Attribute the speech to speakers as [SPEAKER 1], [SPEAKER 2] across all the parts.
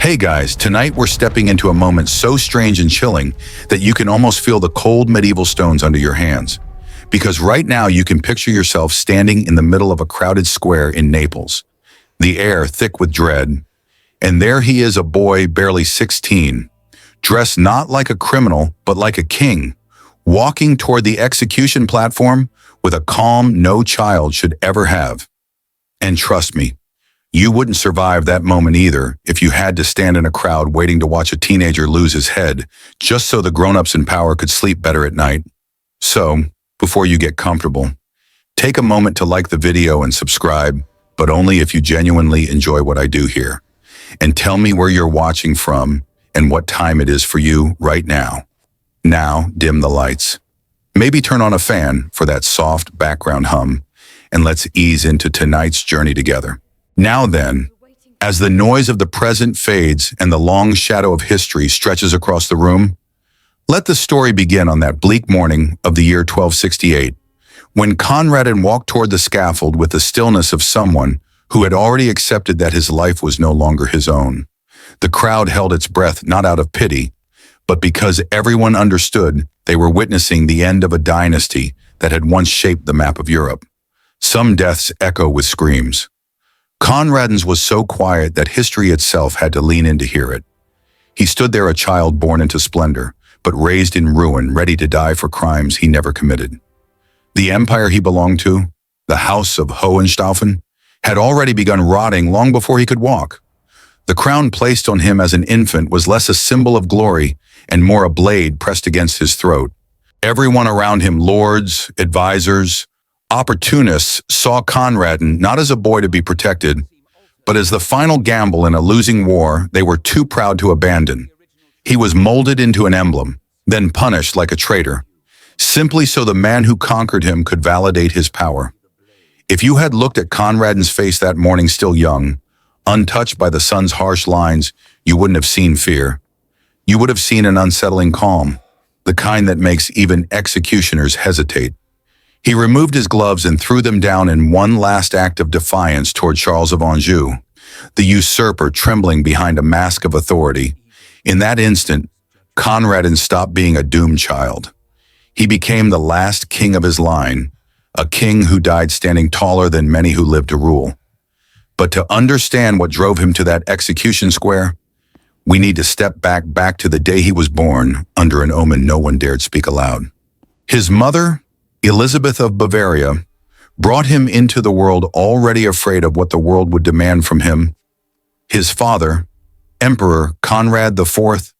[SPEAKER 1] Hey guys, tonight we're stepping into a moment so strange and chilling that you can almost feel the cold medieval stones under your hands. Because right now you can picture yourself standing in the middle of a crowded square in Naples, the air thick with dread. And there he is, a boy barely 16, dressed not like a criminal but like a king, walking toward the execution platform with a calm no child should ever have. And trust me, you wouldn't survive that moment either if you had to stand in a crowd waiting to watch a teenager lose his head just so the grown-ups in power could sleep better at night. So, before you get comfortable, take a moment to like the video and subscribe, but only if you genuinely enjoy what I do here. And tell me where you're watching from and what time it is for you right now. Now, dim the lights. Maybe turn on a fan for that soft background hum, and let's ease into tonight's journey together. Now then, as the noise of the present fades and the long shadow of history stretches across the room, let the story begin on that bleak morning of the year 1268, when Conradin walked toward the scaffold with the stillness of someone who had already accepted that his life was no longer his own. The crowd held its breath not out of pity, but because everyone understood they were witnessing the end of a dynasty that had once shaped the map of Europe. Some deaths echo with screams. Conradin's was so quiet that history itself had to lean in to hear it. He stood there, a child born into splendor, but raised in ruin, ready to die for crimes he never committed. The empire he belonged to, the House of Hohenstaufen, had already begun rotting long before he could walk. The crown placed on him as an infant was less a symbol of glory and more a blade pressed against his throat. Everyone around him, lords, advisors, opportunists, saw Conradin not as a boy to be protected, but as the final gamble in a losing war they were too proud to abandon. He was molded into an emblem, then punished like a traitor, simply so the man who conquered him could validate his power. If you had looked at Conradin's face that morning, still young, untouched by the sun's harsh lines, you wouldn't have seen fear. You would have seen an unsettling calm, the kind that makes even executioners hesitate. He removed his gloves and threw them down in one last act of defiance toward Charles of Anjou, the usurper trembling behind a mask of authority. In that instant, Conradin stopped being a doomed child. He became the last king of his line, a king who died standing taller than many who lived to rule. But to understand what drove him to that execution square, we need to step back to the day he was born, under an omen no one dared speak aloud. His mother, Elizabeth of Bavaria, brought him into the world already afraid of what the world would demand from him. His father, Emperor Conrad IV,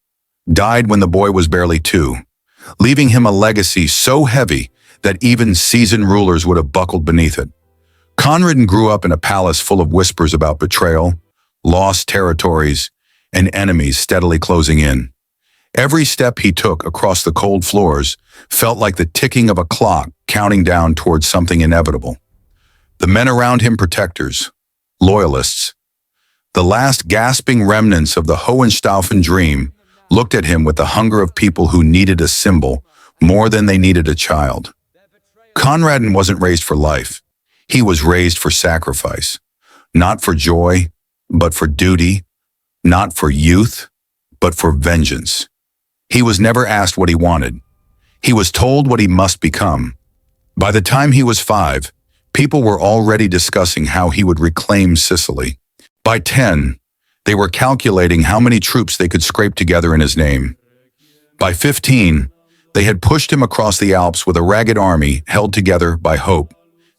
[SPEAKER 1] died when the boy was barely 2, leaving him a legacy so heavy that even seasoned rulers would have buckled beneath it. Conradin grew up in a palace full of whispers about betrayal, lost territories, and enemies steadily closing in. Every step he took across the cold floors felt like the ticking of a clock counting down towards something inevitable. The men around him, protectors, loyalists, the last gasping remnants of the Hohenstaufen dream, looked at him with the hunger of people who needed a symbol more than they needed a child. Conradin wasn't raised for life. He was raised for sacrifice, not for joy, but for duty, not for youth, but for vengeance. He was never asked what he wanted. He was told what he must become. By the time he was 5, people were already discussing how he would reclaim Sicily. By 10, they were calculating how many troops they could scrape together in his name. By 15, they had pushed him across the Alps with a ragged army held together by hope,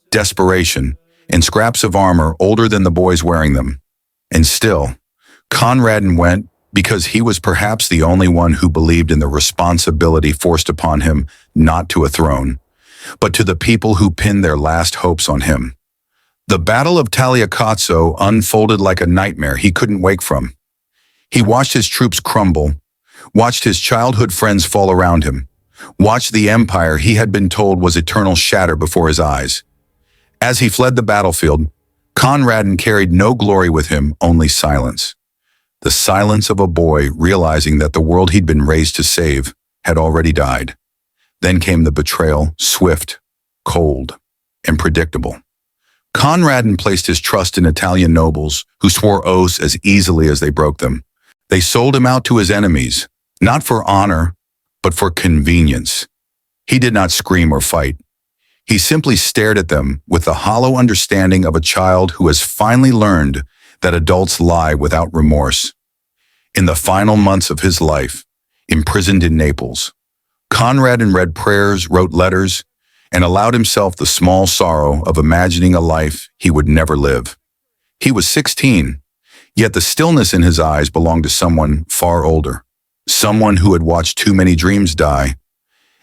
[SPEAKER 1] desperation, and scraps of armor older than the boys wearing them. And still, Conradin went because he was perhaps the only one who believed in the responsibility forced upon him, not to a throne, but to the people who pinned their last hopes on him. The Battle of Tagliacozzo unfolded like a nightmare he couldn't wake from. He watched his troops crumble, watched his childhood friends fall around him, watched the empire he had been told was eternal shatter before his eyes. As he fled the battlefield, Conradin carried no glory with him, only silence. The silence of a boy realizing that the world he'd been raised to save had already died. Then came the betrayal, swift, cold, and predictable. Conradin placed his trust in Italian nobles who swore oaths as easily as they broke them. They sold him out to his enemies, not for honor, but for convenience. He did not scream or fight. He simply stared at them with the hollow understanding of a child who has finally learned that adults lie without remorse. In the final months of his life, imprisoned in Naples, Conradin read prayers, wrote letters, and allowed himself the small sorrow of imagining a life he would never live. He was 16, yet the stillness in his eyes belonged to someone far older, someone who had watched too many dreams die.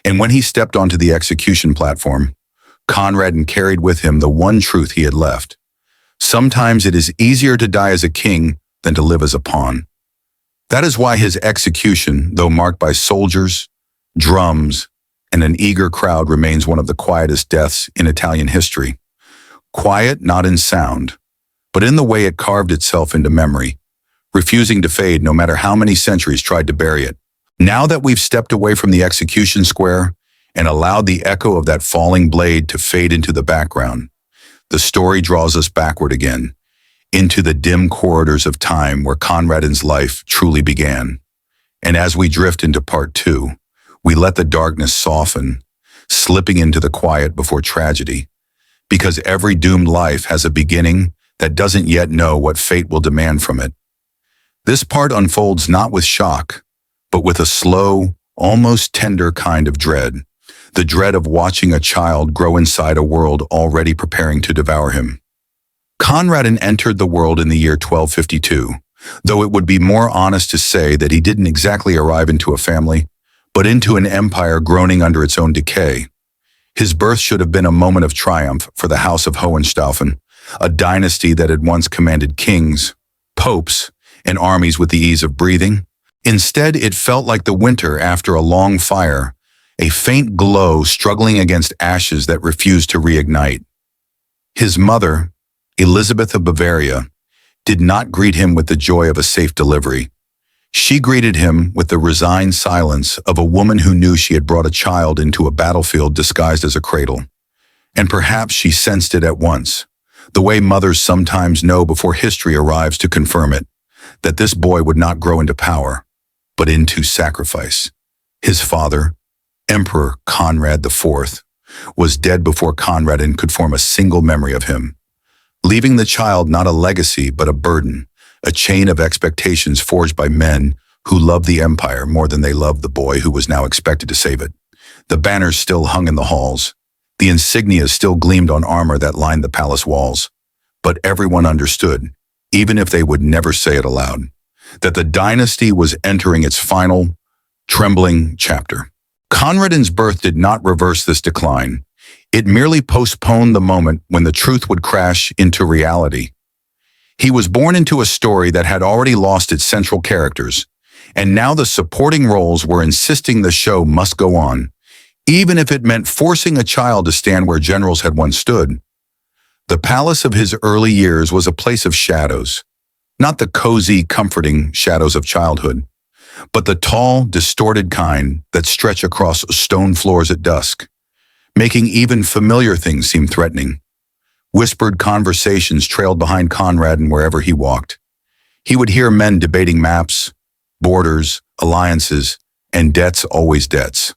[SPEAKER 1] And when he stepped onto the execution platform, Conradin carried with him the one truth he had left. Sometimes it is easier to die as a king than to live as a pawn. That is why his execution, though marked by soldiers, drums, and an eager crowd, remains one of the quietest deaths in Italian history. Quiet not in sound, but in the way it carved itself into memory, refusing to fade no matter how many centuries tried to bury it. Now that we've stepped away from the execution square and allowed the echo of that falling blade to fade into the background, the story draws us backward again, into the dim corridors of time where Conradin's life truly began. And as we drift into part 2, we let the darkness soften, slipping into the quiet before tragedy, because every doomed life has a beginning that doesn't yet know what fate will demand from it. This part unfolds not with shock, but with a slow, almost tender kind of dread, the dread of watching a child grow inside a world already preparing to devour him. Conradin entered the world in the year 1252, though it would be more honest to say that he didn't exactly arrive into a family, but into an empire groaning under its own decay. His birth should have been a moment of triumph for the House of Hohenstaufen, a dynasty that had once commanded kings, popes, and armies with the ease of breathing. Instead, it felt like the winter after a long fire, a faint glow struggling against ashes that refused to reignite. His mother, Elizabeth of Bavaria, did not greet him with the joy of a safe delivery. She greeted him with the resigned silence of a woman who knew she had brought a child into a battlefield disguised as a cradle. And perhaps she sensed it at once, the way mothers sometimes know before history arrives to confirm it, that this boy would not grow into power, but into sacrifice. His father, Emperor Conrad IV, was dead before Conradin could form a single memory of him, leaving the child not a legacy but a burden, a chain of expectations forged by men who loved the empire more than they loved the boy who was now expected to save it. The banners still hung in the halls. The insignias still gleamed on armor that lined the palace walls. But everyone understood, even if they would never say it aloud, that the dynasty was entering its final, trembling chapter. Conradin's birth did not reverse this decline. It merely postponed the moment when the truth would crash into reality. He was born into a story that had already lost its central characters, and now the supporting roles were insisting the show must go on, even if it meant forcing a child to stand where generals had once stood. The palace of his early years was a place of shadows, not the cozy, comforting shadows of childhood, but the tall, distorted kind that stretch across stone floors at dusk, making even familiar things seem threatening. Whispered conversations trailed behind Conradin wherever he walked. He would hear men debating maps, borders, alliances, and debts, always debts,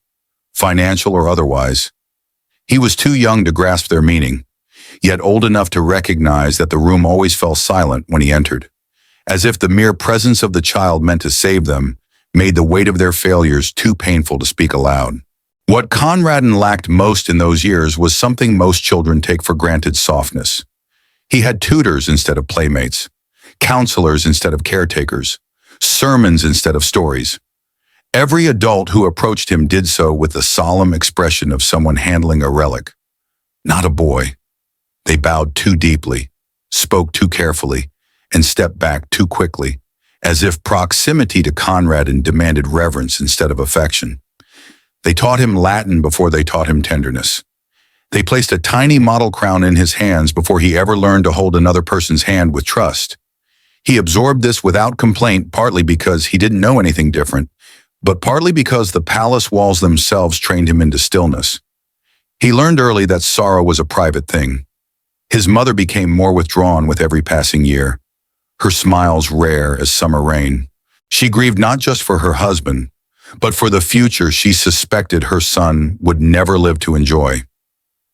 [SPEAKER 1] financial or otherwise. He was too young to grasp their meaning, yet old enough to recognize that the room always fell silent when he entered, as if the mere presence of the child meant to save them made the weight of their failures too painful to speak aloud. What Conradin lacked most in those years was something most children take for granted: softness. He had tutors instead of playmates, counselors instead of caretakers, sermons instead of stories. Every adult who approached him did so with the solemn expression of someone handling a relic, not a boy. They bowed too deeply, spoke too carefully, and stepped back too quickly, as if proximity to Conradin demanded reverence instead of affection. They taught him Latin before they taught him tenderness. They placed a tiny model crown in his hands before he ever learned to hold another person's hand with trust. He absorbed this without complaint, partly because he didn't know anything different, but partly because the palace walls themselves trained him into stillness. He learned early that sorrow was a private thing. His mother became more withdrawn with every passing year, her smiles rare as summer rain. She grieved not just for her husband, but for the future she suspected her son would never live to enjoy.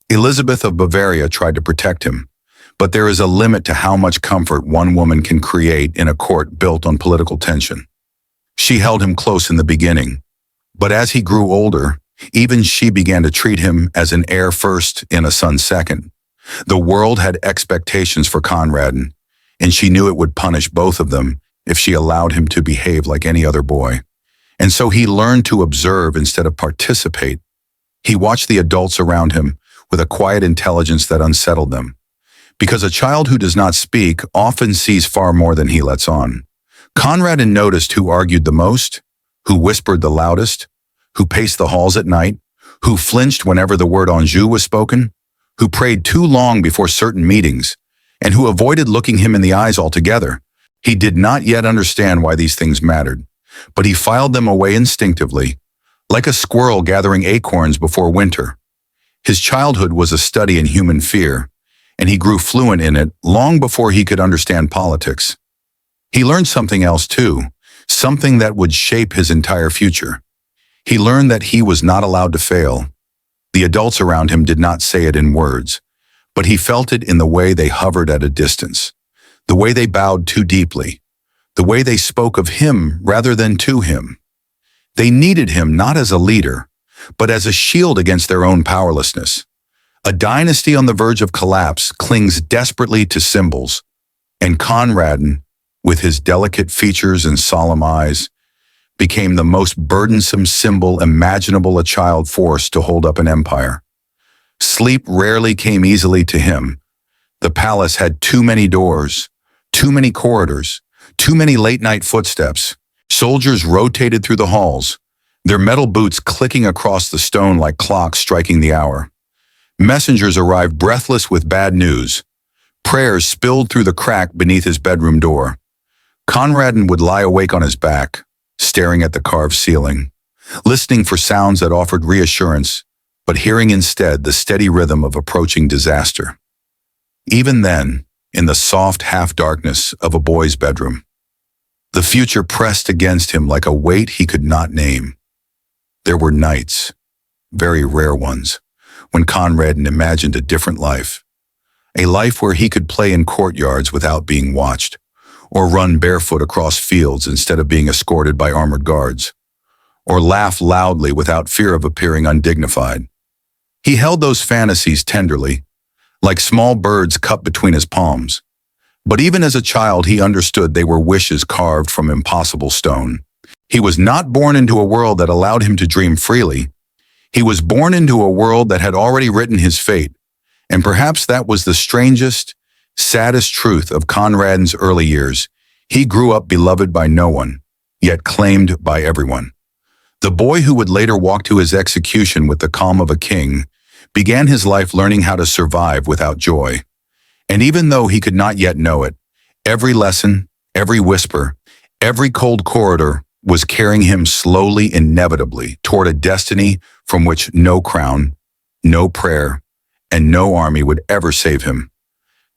[SPEAKER 1] Elizabeth of Bavaria tried to protect him, but there is a limit to how much comfort one woman can create in a court built on political tension. She held him close in the beginning, but as he grew older, even she began to treat him as an heir first and a son second. The world had expectations for Conradin, and she knew it would punish both of them if she allowed him to behave like any other boy. And so he learned to observe instead of participate. He watched the adults around him with a quiet intelligence that unsettled them, because a child who does not speak often sees far more than he lets on. Conradin noticed who argued the most, who whispered the loudest, who paced the halls at night, who flinched whenever the word Anjou was spoken, who prayed too long before certain meetings, and who avoided looking him in the eyes altogether. He did not yet understand why these things mattered, but he filed them away instinctively, like a squirrel gathering acorns before winter. His childhood was a study in human fear, and he grew fluent in it long before he could understand politics. He learned something else too, something that would shape his entire future. He learned that he was not allowed to fail. The adults around him did not say it in words, but he felt it in the way they hovered at a distance, the way they bowed too deeply, the way they spoke of him rather than to him. They needed him not as a leader, but as a shield against their own powerlessness. A dynasty on the verge of collapse clings desperately to symbols, and Conradin, with his delicate features and solemn eyes, became the most burdensome symbol imaginable a child forced to hold up an empire. Sleep rarely came easily to him. The palace had too many doors, too many corridors, too many late-night footsteps. Soldiers rotated through the halls, their metal boots clicking across the stone like clocks striking the hour. Messengers arrived breathless with bad news. Prayers spilled through the crack beneath his bedroom door. Conradin would lie awake on his back, staring at the carved ceiling, listening for sounds that offered reassurance, but hearing instead the steady rhythm of approaching disaster. Even then, in the soft half-darkness of a boy's bedroom, the future pressed against him like a weight he could not name. There were nights, very rare ones, when Conradin imagined a different life, a life where he could play in courtyards without being watched, or run barefoot across fields instead of being escorted by armored guards, or laugh loudly without fear of appearing undignified. He held those fantasies tenderly, like small birds cupped between his palms. But even as a child, he understood they were wishes carved from impossible stone. He was not born into a world that allowed him to dream freely. He was born into a world that had already written his fate, and perhaps that was the strangest, saddest truth of Conradin's early years. He grew up beloved by no one, yet claimed by everyone. The boy who would later walk to his execution with the calm of a king began his life learning how to survive without joy. And even though he could not yet know it, every lesson, every whisper, every cold corridor was carrying him slowly, inevitably, toward a destiny from which no crown, no prayer, and no army would ever save him.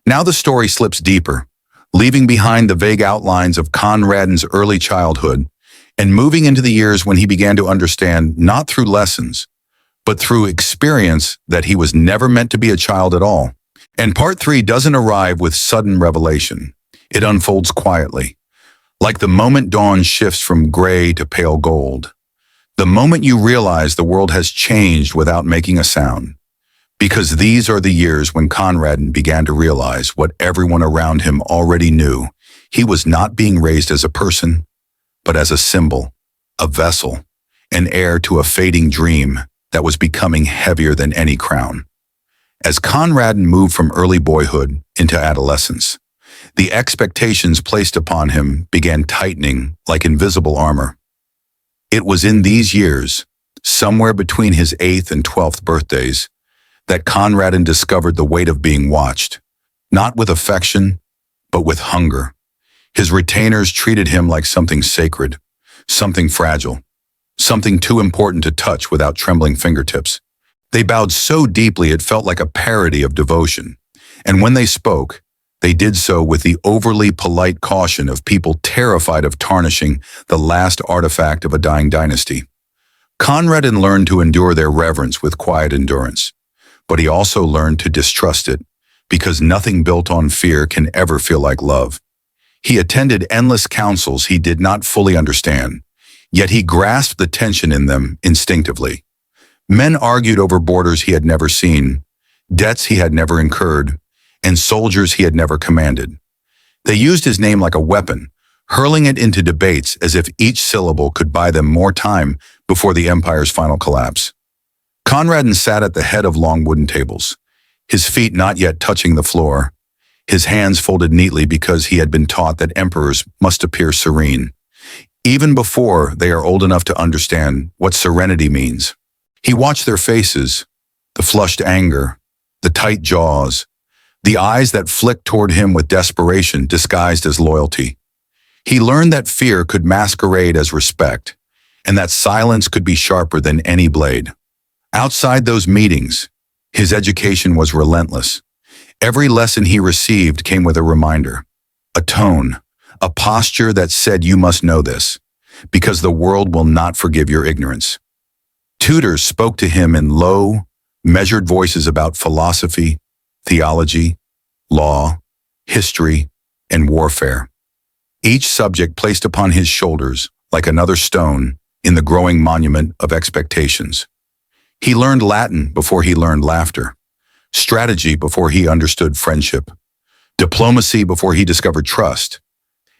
[SPEAKER 1] Now the story slips deeper, leaving behind the vague outlines of Conradin's early childhood and moving into the years when he began to understand, not through lessons, but through experience, that he was never meant to be a child at all. And part 3 doesn't arrive with sudden revelation. It unfolds quietly, like the moment dawn shifts from gray to pale gold. The moment you realize the world has changed without making a sound. Because these are the years when Conradin began to realize what everyone around him already knew. He was not being raised as a person, but as a symbol, a vessel, an heir to a fading dream that was becoming heavier than any crown. As Conradin moved from early boyhood into adolescence, the expectations placed upon him began tightening like invisible armor. It was in these years, somewhere between his 8th and 12th birthdays, that Conradin discovered the weight of being watched, not with affection, but with hunger. His retainers treated him like something sacred, something fragile, something too important to touch without trembling fingertips. They bowed so deeply it felt like a parody of devotion, and when they spoke, They did so with the overly polite caution of people terrified of tarnishing the last artifact of a dying dynasty. Conradin learned to endure their reverence with quiet endurance, but he also learned to distrust it, because nothing built on fear can ever feel like love. He attended endless councils he did not fully understand, yet he grasped the tension in them instinctively. Men argued over borders he had never seen, debts he had never incurred, and soldiers he had never commanded. They used his name like a weapon, hurling it into debates as if each syllable could buy them more time before the empire's final collapse. Conradin sat at the head of long wooden tables, his feet not yet touching the floor, his hands folded neatly because he had been taught that emperors must appear serene, even before they are old enough to understand what serenity means. He watched their faces, the flushed anger, the tight jaws, the eyes that flicked toward him with desperation disguised as loyalty. He learned that fear could masquerade as respect, and that silence could be sharper than any blade. Outside those meetings, his education was relentless. Every lesson he received came with a reminder, a tone, a posture that said you must know this, because the world will not forgive your ignorance. Tutors spoke to him in low, measured voices about philosophy, theology, law, history, and warfare. Each subject placed upon his shoulders like another stone in the growing monument of expectations. He learned Latin before he learned laughter, strategy before he understood friendship, diplomacy before he discovered trust.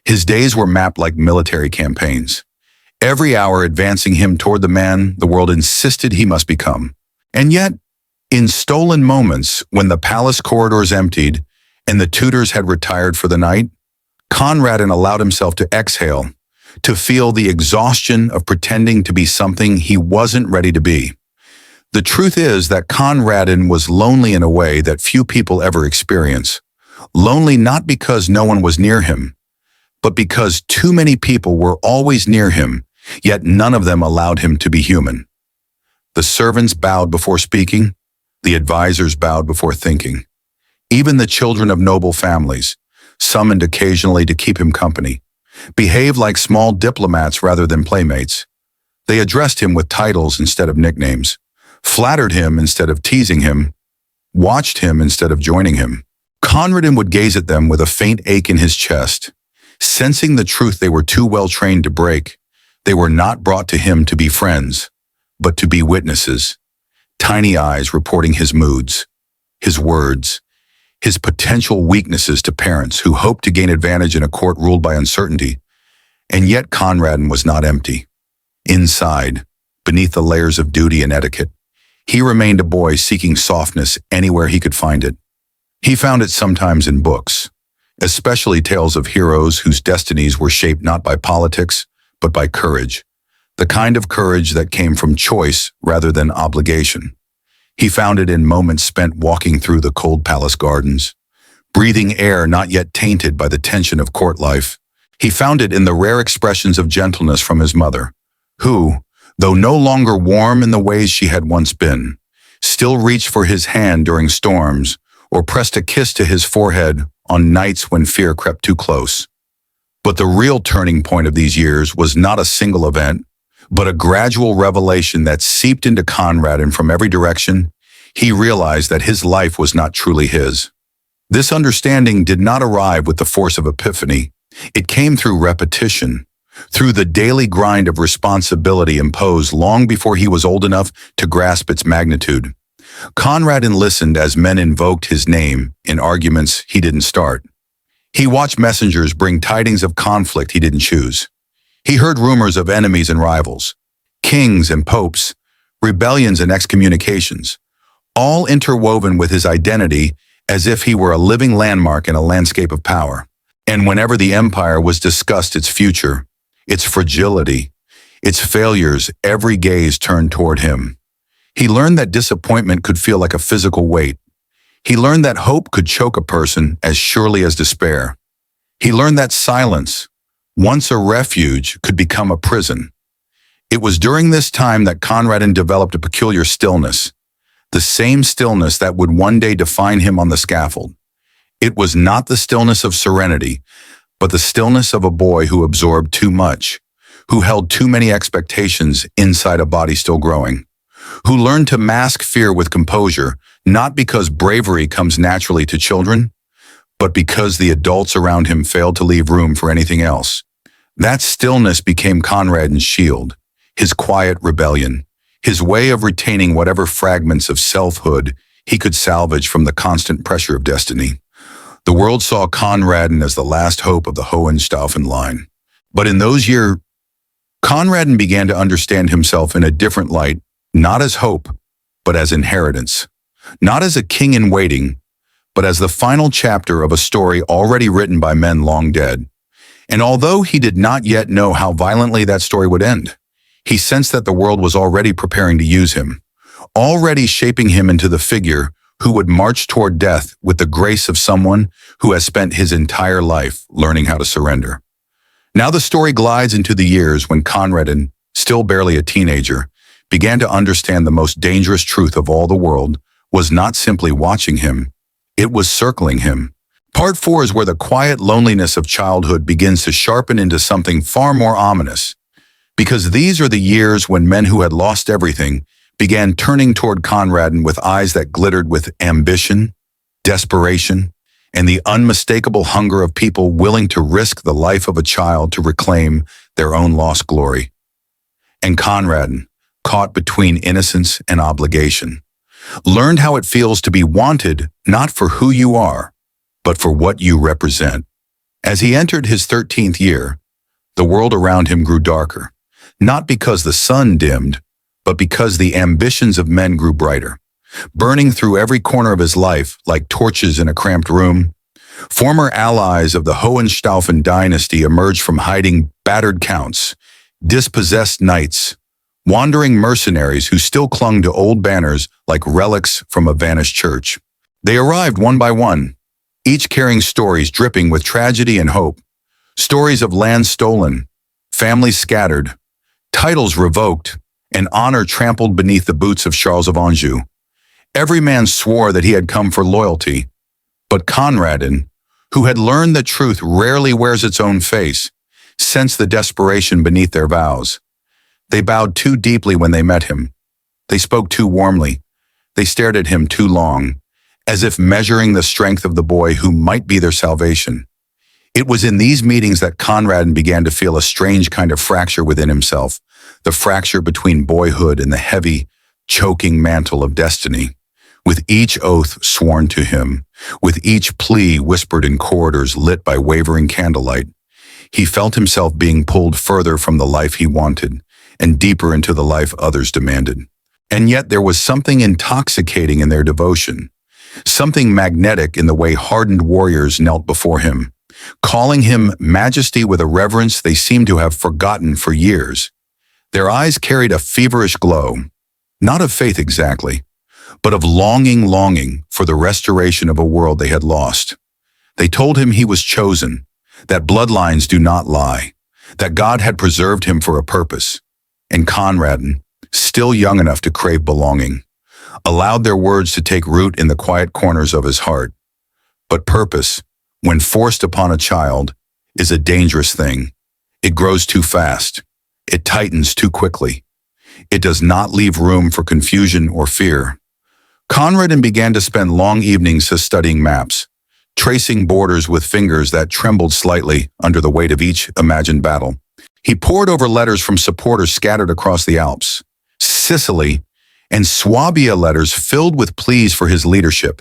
[SPEAKER 1] His days were mapped like military campaigns, every hour advancing him toward the man the world insisted he must become. And yet, in stolen moments, when the palace corridors emptied and the tutors had retired for the night, Conradin allowed himself to exhale, to feel the exhaustion of pretending to be something he wasn't ready to be. The truth is that Conradin was lonely in a way that few people ever experience. Lonely not because no one was near him, but because too many people were always near him, yet none of them allowed him to be human. The servants bowed before speaking. The advisors bowed before thinking. Even the children of noble families, summoned occasionally to keep him company, behaved like small diplomats rather than playmates. They addressed him with titles instead of nicknames, flattered him instead of teasing him, watched him instead of joining him. Conradin would gaze at them with a faint ache in his chest, sensing the truth they were too well trained to break. They were not brought to him to be friends, but to be witnesses. Tiny eyes reporting his moods, his words, his potential weaknesses to parents who hoped to gain advantage in a court ruled by uncertainty. And yet Conradin was not empty. Inside, beneath the layers of duty and etiquette, he remained a boy seeking softness anywhere he could find it. He found it sometimes in books, especially tales of heroes whose destinies were shaped not by politics, but by courage. The kind of courage that came from choice rather than obligation. He found it in moments spent walking through the cold palace gardens, breathing air not yet tainted by the tension of court life. He found it in the rare expressions of gentleness from his mother, who, though no longer warm in the ways she had once been, still reached for his hand during storms or pressed a kiss to his forehead on nights when fear crept too close. But the real turning point of these years was not a single event, but a gradual revelation that seeped into Conradin from every direction. He realized that his life was not truly his. This understanding did not arrive with the force of epiphany. It came through repetition, through the daily grind of responsibility imposed long before he was old enough to grasp its magnitude. Conradin listened as men invoked his name in arguments he didn't start. He watched messengers bring tidings of conflict he didn't choose. He heard rumors of enemies and rivals, kings and popes, rebellions and excommunications, all interwoven with his identity as if he were a living landmark in a landscape of power. And whenever the empire was discussed, its future, its fragility, its failures, every gaze turned toward him. He learned that disappointment could feel like a physical weight. He learned that hope could choke a person as surely as despair. He learned that silence, once a refuge, could become a prison. It was during this time that Conradin developed a peculiar stillness, the same stillness that would one day define him on the scaffold. It was not the stillness of serenity, but the stillness of a boy who absorbed too much, who held too many expectations inside a body still growing, who learned to mask fear with composure, not because bravery comes naturally to children, but because the adults around him failed to leave room for anything else. That stillness became Conradin's shield, his quiet rebellion, his way of retaining whatever fragments of selfhood he could salvage from the constant pressure of destiny. The world saw Conradin as the last hope of the Hohenstaufen line. But in those years, Conradin began to understand himself in a different light, not as hope, but as inheritance. Not as a king in waiting, but as the final chapter of a story already written by men long dead. And although he did not yet know how violently that story would end, he sensed that the world was already preparing to use him, already shaping him into the figure who would march toward death with the grace of someone who has spent his entire life learning how to surrender. Now the story glides into the years when Conradin, still barely a teenager, began to understand the most dangerous truth of all the world was not simply watching him, it was circling him. Part 4 is where the quiet loneliness of childhood begins to sharpen into something far more ominous, because these are the years when men who had lost everything began turning toward Conradin with eyes that glittered with ambition, desperation, and the unmistakable hunger of people willing to risk the life of a child to reclaim their own lost glory. And Conradin, caught between innocence and obligation, learned how it feels to be wanted not for who you are, but for what you represent. As he entered his 13th year, the world around him grew darker, not because the sun dimmed, but because the ambitions of men grew brighter, burning through every corner of his life like torches in a cramped room. Former allies of the Hohenstaufen dynasty emerged from hiding, battered counts, dispossessed knights, wandering mercenaries who still clung to old banners like relics from a vanished church. They arrived one by one, each carrying stories dripping with tragedy and hope, stories of land stolen, families scattered, titles revoked, and honor trampled beneath the boots of Charles of Anjou. Every man swore that he had come for loyalty, but Conradin, who had learned that truth rarely wears its own face, sensed the desperation beneath their vows. They bowed too deeply when they met him. They spoke too warmly. They stared at him too long, as if measuring the strength of the boy who might be their salvation. It was in these meetings that Conradin began to feel a strange kind of fracture within himself, the fracture between boyhood and the heavy, choking mantle of destiny. With each oath sworn to him, with each plea whispered in corridors lit by wavering candlelight, he felt himself being pulled further from the life he wanted and deeper into the life others demanded. And yet there was something intoxicating in their devotion, something magnetic in the way hardened warriors knelt before him, calling him majesty with a reverence they seemed to have forgotten for years. Their eyes carried a feverish glow, not of faith exactly, but of longing for the restoration of a world they had lost. They told him he was chosen, that bloodlines do not lie, that God had preserved him for a purpose. And Conradin, still young enough to crave belonging, allowed their words to take root in the quiet corners of his heart. But purpose, when forced upon a child, is a dangerous thing. It grows too fast. It tightens too quickly. It does not leave room for confusion or fear. Conradin began to spend long evenings studying maps, tracing borders with fingers that trembled slightly under the weight of each imagined battle. He pored over letters from supporters scattered across the Alps, Sicily, and Swabia, letters filled with pleas for his leadership,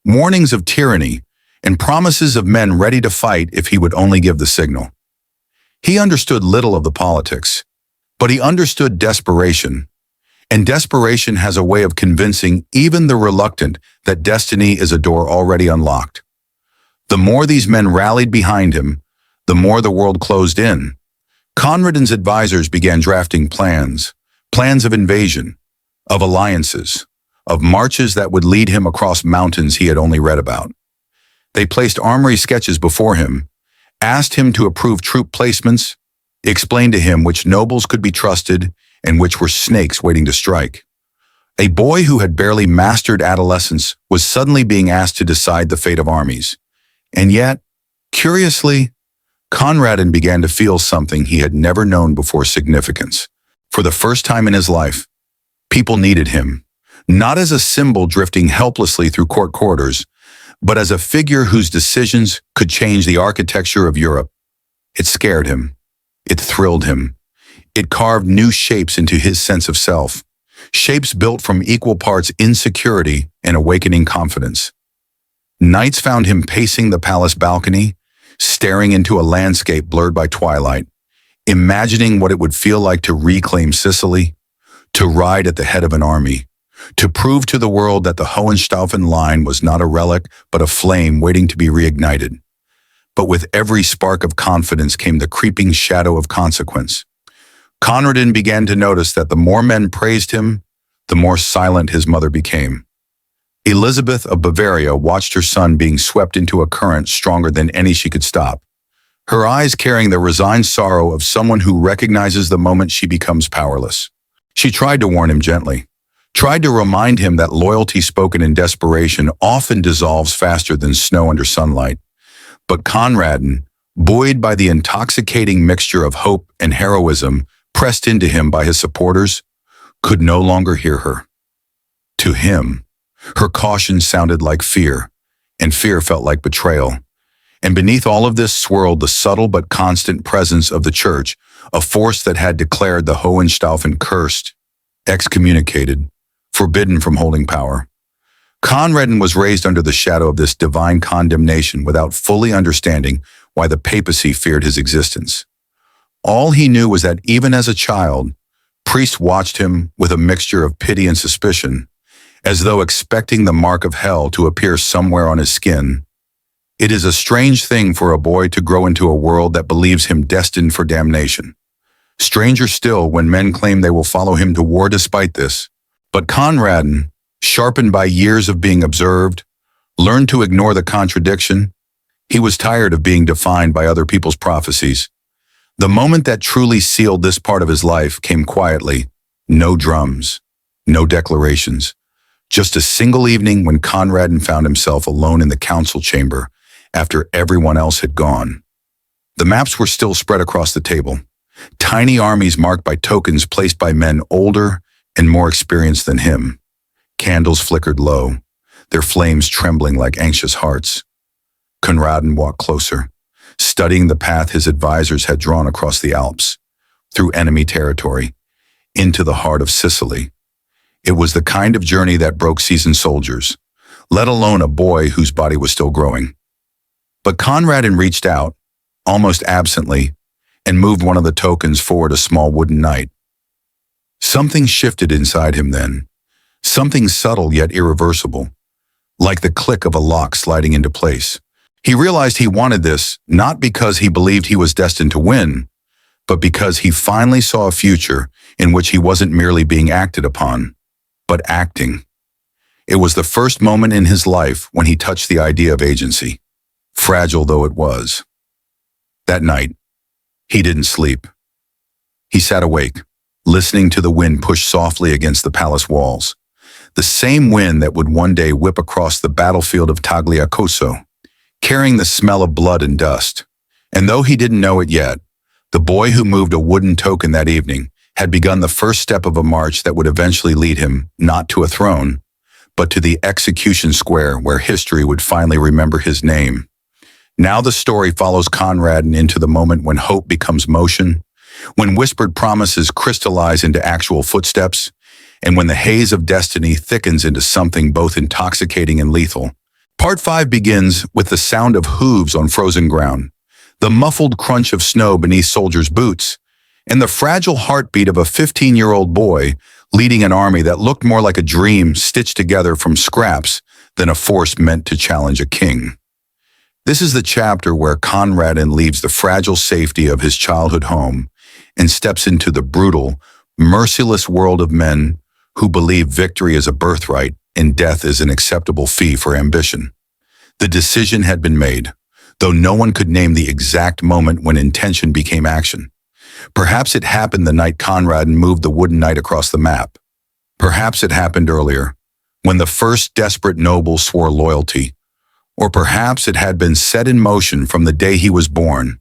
[SPEAKER 1] warnings of tyranny, and promises of men ready to fight if he would only give the signal. He understood little of the politics, but he understood desperation, and desperation has a way of convincing even the reluctant that destiny is a door already unlocked. The more these men rallied behind him, the more the world closed in. Conradin's advisors began drafting plans of invasion, of alliances, of marches that would lead him across mountains he had only read about. They placed armory sketches before him, asked him to approve troop placements, explained to him which nobles could be trusted and which were snakes waiting to strike. A boy who had barely mastered adolescence was suddenly being asked to decide the fate of armies, And yet, curiously, Conradin began to feel something he had never known before: significance. For the first time in his life, people needed him, not as a symbol drifting helplessly through court corridors, but as a figure whose decisions could change the architecture of Europe. It scared him. It thrilled him. It carved new shapes into his sense of self, shapes built from equal parts insecurity and awakening confidence. Nights found him pacing the palace balcony, staring into a landscape blurred by twilight, imagining what it would feel like to reclaim Sicily, to ride at the head of an army, to prove to the world that the Hohenstaufen line was not a relic but a flame waiting to be reignited. But with every spark of confidence came the creeping shadow of consequence. Conradin began to notice that the more men praised him, the more silent his mother became. Elizabeth of Bavaria watched her son being swept into a current stronger than any she could stop, her eyes carrying the resigned sorrow of someone who recognizes the moment she becomes powerless. She tried to warn him gently, tried to remind him that loyalty spoken in desperation often dissolves faster than snow under sunlight. But Conradin, buoyed by the intoxicating mixture of hope and heroism pressed into him by his supporters, could no longer hear her. To him, her caution sounded like fear, and fear felt like betrayal. And beneath all of this swirled the subtle but constant presence of the church, a force that had declared the Hohenstaufen cursed, excommunicated, forbidden from holding power. Conradin was raised under the shadow of this divine condemnation without fully understanding why the papacy feared his existence. All he knew was that even as a child, priests watched him with a mixture of pity and suspicion, as though expecting the mark of hell to appear somewhere on his skin. It is a strange thing for a boy to grow into a world that believes him destined for damnation. Stranger still when men claim they will follow him to war despite this. But Conradin, sharpened by years of being observed, learned to ignore the contradiction. He was tired of being defined by other people's prophecies. The moment that truly sealed this part of his life came quietly. No drums, no declarations. Just a single evening when Conradin found himself alone in the council chamber after everyone else had gone. The maps were still spread across the table, tiny armies marked by tokens placed by men older and more experienced than him. Candles flickered low, their flames trembling like anxious hearts. Conradin walked closer, studying the path his advisors had drawn across the Alps, through enemy territory, into the heart of Sicily. It was the kind of journey that broke seasoned soldiers, let alone a boy whose body was still growing. But Conradin reached out, almost absently, and moved one of the tokens forward, a small wooden knight. Something shifted inside him then, something subtle yet irreversible, like the click of a lock sliding into place. He realized he wanted this not because he believed he was destined to win, but because he finally saw a future in which he wasn't merely being acted upon, but acting. It was the first moment in his life when he touched the idea of agency, fragile though it was. That night, he didn't sleep. He sat awake, listening to the wind push softly against the palace walls, the same wind that would one day whip across the battlefield of Tagliacozzo, carrying the smell of blood and dust. And though he didn't know it yet, the boy who moved a wooden token that evening had begun the first step of a march that would eventually lead him not to a throne, but to the execution square where history would finally remember his name. Now the story follows Conradin into the moment when hope becomes motion, when whispered promises crystallize into actual footsteps, and when the haze of destiny thickens into something both intoxicating and lethal. Part 5 begins with the sound of hooves on frozen ground, the muffled crunch of snow beneath soldiers' boots, and the fragile heartbeat of a 15-year-old boy leading an army that looked more like a dream stitched together from scraps than a force meant to challenge a king. This is the chapter where Conradin leaves the fragile safety of his childhood home and steps into the brutal, merciless world of men who believe victory is a birthright and death is an acceptable fee for ambition. The decision had been made, though no one could name the exact moment when intention became action. Perhaps it happened the night Conradin moved the wooden knight across the map. Perhaps it happened earlier, when the first desperate noble swore loyalty, Or perhaps it had been set in motion from the day he was born,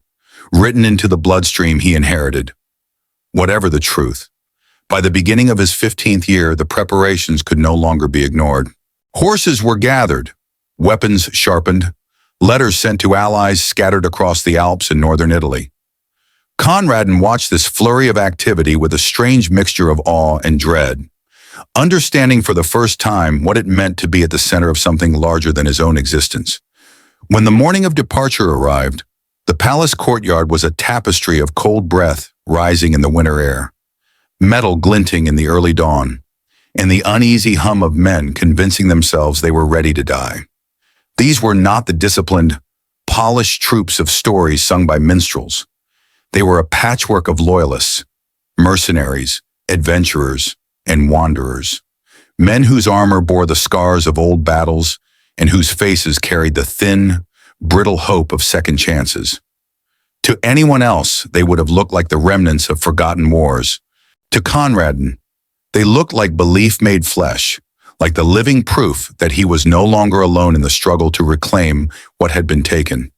[SPEAKER 1] written into the bloodstream he inherited. Whatever the truth, by the beginning of his 15th year, the preparations could no longer be ignored. Horses were gathered, weapons sharpened, letters sent to allies scattered across the Alps in northern Italy. Conradin watched this flurry of activity with a strange mixture of awe and dread, understanding for the first time what it meant to be at the center of something larger than his own existence. When the morning of departure arrived, the palace courtyard was a tapestry of cold breath rising in the winter air, metal glinting in the early dawn, and the uneasy hum of men convincing themselves they were ready to die. These were not the disciplined, polished troops of stories sung by minstrels. They were a patchwork of loyalists, mercenaries, adventurers, and wanderers, men whose armor bore the scars of old battles and whose faces carried the thin, brittle hope of second chances. To anyone else, they would have looked like the remnants of forgotten wars. To Conradin, they looked like belief made flesh, like the living proof that he was no longer alone in the struggle to reclaim what had been taken.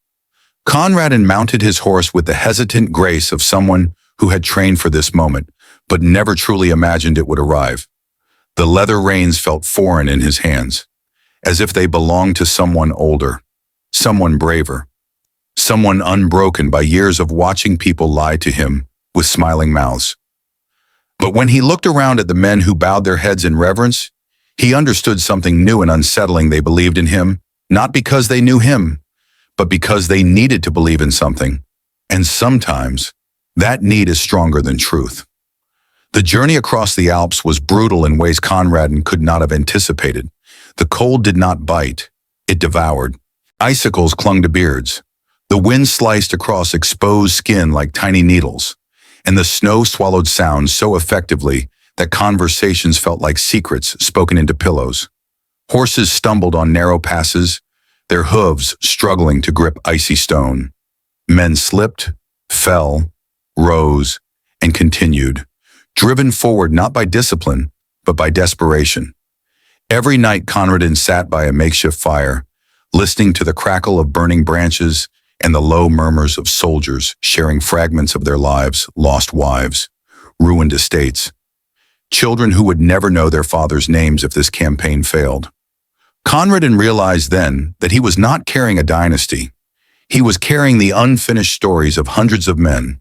[SPEAKER 1] Conradin mounted his horse with the hesitant grace of someone who had trained for this moment, but never truly imagined it would arrive. The leather reins felt foreign in his hands, as if they belonged to someone older, someone braver, someone unbroken by years of watching people lie to him with smiling mouths. But when he looked around at the men who bowed their heads in reverence, he understood something new and unsettling. They believed in him, not because they knew him, but because they needed to believe in something. And sometimes, that need is stronger than truth. The journey across the Alps was brutal in ways Conradin could not have anticipated. The cold did not bite, it devoured. Icicles clung to beards. The wind sliced across exposed skin like tiny needles, and the snow swallowed sounds so effectively that conversations felt like secrets spoken into pillows. Horses stumbled on narrow passes, their hooves struggling to grip icy stone. Men slipped, fell, rose, and continued, driven forward not by discipline, but by desperation. Every night Conradin sat by a makeshift fire, listening to the crackle of burning branches and the low murmurs of soldiers sharing fragments of their lives, lost wives, ruined estates, children who would never know their fathers' names if this campaign failed. Conradin realized then that he was not carrying a dynasty. He was carrying the unfinished stories of hundreds of men.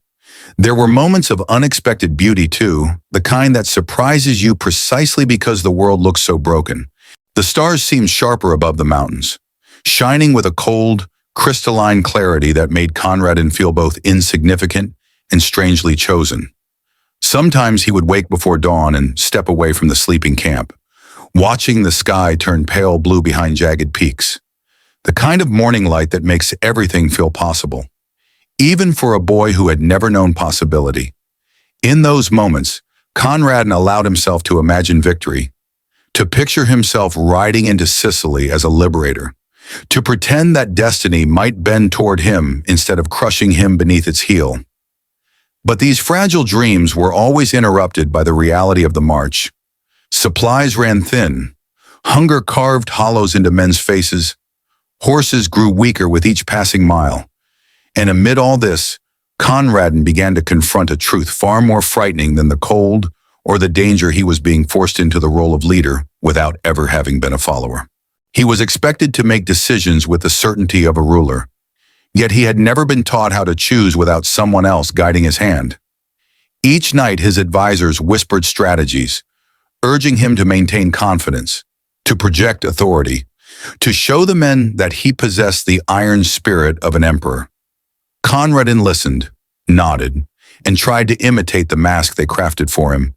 [SPEAKER 1] There were moments of unexpected beauty too, the kind that surprises you precisely because the world looks so broken. The stars seemed sharper above the mountains, shining with a cold, crystalline clarity that made Conradin feel both insignificant and strangely chosen. Sometimes he would wake before dawn and step away from the sleeping camp, watching the sky turn pale blue behind jagged peaks, the kind of morning light that makes everything feel possible, even for a boy who had never known possibility. In those moments, Conradin allowed himself to imagine victory, to picture himself riding into Sicily as a liberator, to pretend that destiny might bend toward him instead of crushing him beneath its heel. But these fragile dreams were always interrupted by the reality of the march. Supplies ran thin, hunger carved hollows into men's faces, horses grew weaker with each passing mile, and amid all this, Conradin began to confront a truth far more frightening than the cold or the danger he was being forced into the role of leader without ever having been a follower. He was expected to make decisions with the certainty of a ruler, yet he had never been taught how to choose without someone else guiding his hand. Each night his advisors whispered strategies, urging him to maintain confidence, to project authority, to show the men that he possessed the iron spirit of an emperor. Conradin listened, nodded, and tried to imitate the mask they crafted for him.